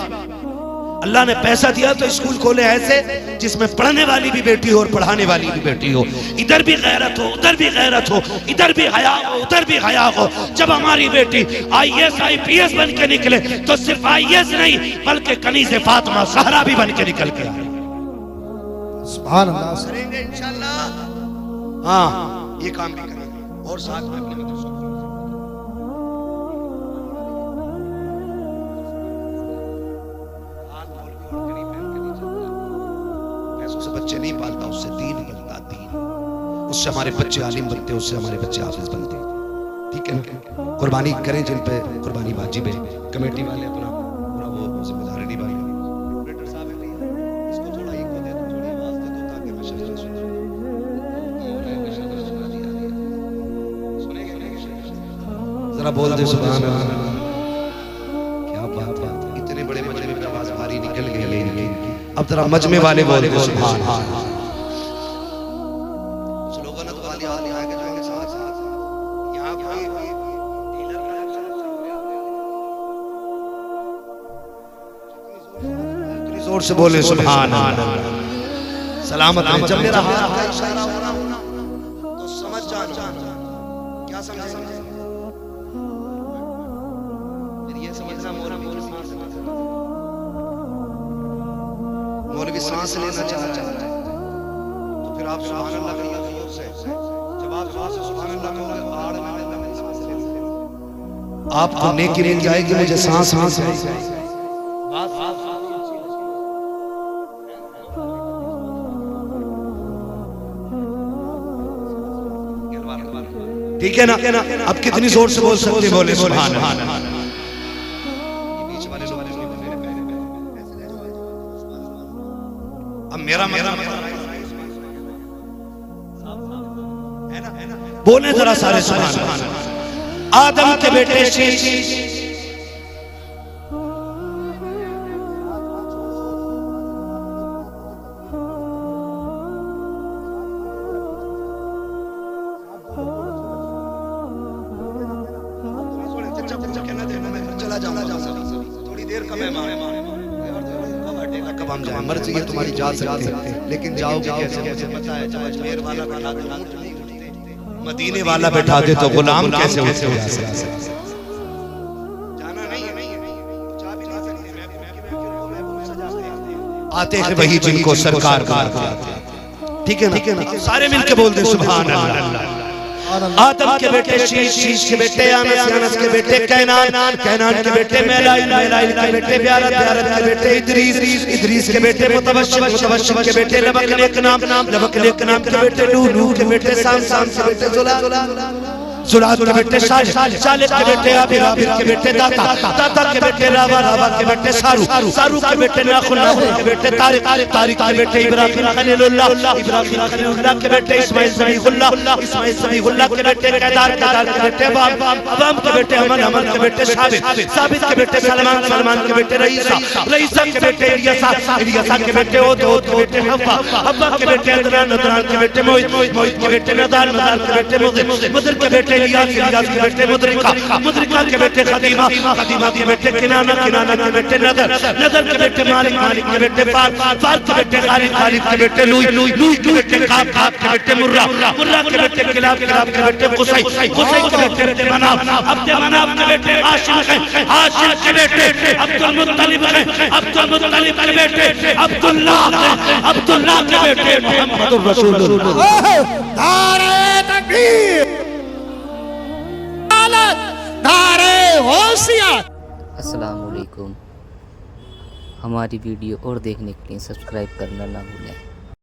अल्लाह ने पैसा दिया तो स्कूल खोले ऐसे जिसमें पढ़ने वाली भी बेटी हो और पढ़ाने वाली भी बेटी हो। इधर भी गैरत हो, उधर भी गैरत हो, इधर भी हया हो, उधर भी हया हो। जब हमारी बेटी IAS IPS बन के निकले तो सिर्फ IAS नहीं बल्कि कनीज़े फातिमा ज़हरा भी बन के निकल के आए। सुभान अल्लाह। करेंगे इंशाअल्लाह। हाँ ये काम भी करेंगे और साथ में अपने मदरसों बच्चे नहीं पालता, उससे दीन बनता, दीन। उससे हमारे बच्चे आलिम बनते, उससे हमारे बच्चे हाफिज बनते। ठीक है, कुर्बानी करें जिन पे कुर्बानी वाजिब है। कमेटी वाले अपना पूरा वो जिम्मेदारी निभाएं। ऑपरेटर साहब है भैया, इसको थोड़ा इको दे दो, थोड़ी आवाज दे दो ताकि मशहूर सुने। जरा बोल दे सुभान अल्लाह। क्या बात है, इतने बड़े मजमे में आवाज भारी निकल गई। अब जरा मजमे वाले बोल दे सुभान अल्लाह। जोर से बोले सुभान अल्लाह। सलामत रहे। जब मेरा हाथ का इशारा हो रहा हो ना तो समझ जाना। क्या समझे? फिर ये समझना मौलवी सांस लेना चाहता है तो फिर आप सुभान अल्लाह कहिए जोर से। जब आप जोर से सुभान अल्लाह कहोगे आड़ में सांस ले आपको नेकी मिल जाएगी। मुझे सांस है ठीक है ना? अब कितनी जोर से बोल सकते? बोले सुभान अल्लाह। अब मेरा बोले जरा सारे सुभान अल्लाह। आदम के बेटे शीश थोड़ी देर का मेहमान कब हम जाए? मर्जी है तुम्हारी जा सकते हैं लेकिन जाओगे कैसे? मुझे पता है जब अजमेर वाला बैठा दे मदीने वाला बैठा दे तो गुलाम कैसे हो सकते? जाना नहीं है जा भी नहीं सकते। आते हैं वही जिनको सरकार बुलाते हैं। ठीक है ना? सारे मिलके बोल दे सुभान अल्लाह। आदम के बेटे शीश, शीश के बेटे अनस, अनस के बेटे कैनान, कैनान के बेटे मेलाइल, मेलाइल के बेटे ब्यारत, ब्यारत के बेटे इदरीस, इदरीस के बेटे मुतवश्शिम, मुतवश्शिम के बेटे लबक नेक नाम, लबक नेक नाम के बेटे नूह, नूह के बेटे साम, साम के बेटे जुलाल, जुलाल के बेटे सालिह, सालिह के बेटे आबिर, आबिर के बेटे दाता, दाता के बेटे रावा, रावा के बेटे सारू, सारू के बेटे नाखुन, नाखुन के बेटे तारिक, तारिक के बेटे इब्राहिम खलीलुल्लाह, इब्राहिम खलीलुल्लाह के बेटे इस्माइल ज़बीहुल्लाह, इस्माइल ज़बीहुल्लाह के बेटे केदार, केदार के बेटे अबाम, अबाम के बेटे अमन, अमन के बेटे साबित, साबित के बेटे सलमान, सलमान के बेटे रईसा, रईसा के बेटे इलियासा, इलियासा के बेटे ओद, ओद के बेटे हव्वा, हव्वा के बेटे अदनान, अदनान के बेटे मोहित, मोहित के बेटे नदार, नदार के बेटे मुदिर, मुदिर के बेटे इलियास, इलियास के बेटे मुद्रिका, मुद्रिका के बेटे खदीमा, खदीमा के बेटे किनाना, किनाना के बेटे नदर, नदर के बेटे मालिक, मालिक के बेटे फार, फार के बेटे खालिद, खालिद के बेटे लूई, लूई के बेटे काब, काब के बेटे मुर्रा, मुर्रा के बेटे किलाब, किलाब के बेटे कुसै, कुसै के बेटे मनाफ, अब्द मनाफ के बेटे हाशिम है, हाशिम के बेटे अब्दुल मुत्तलिब है, अब्दुल मुत्तलिब के बेटे अब्दुल्लाह है, अब्दुल्लाह के बेटे मुहम्मदुर रसूलुल्लाह। नारे तकबीर, नारे होशियार। अस्सलाम वालेकुम। हमारी वीडियो और देखने के लिए सब्सक्राइब करना ना भूलें।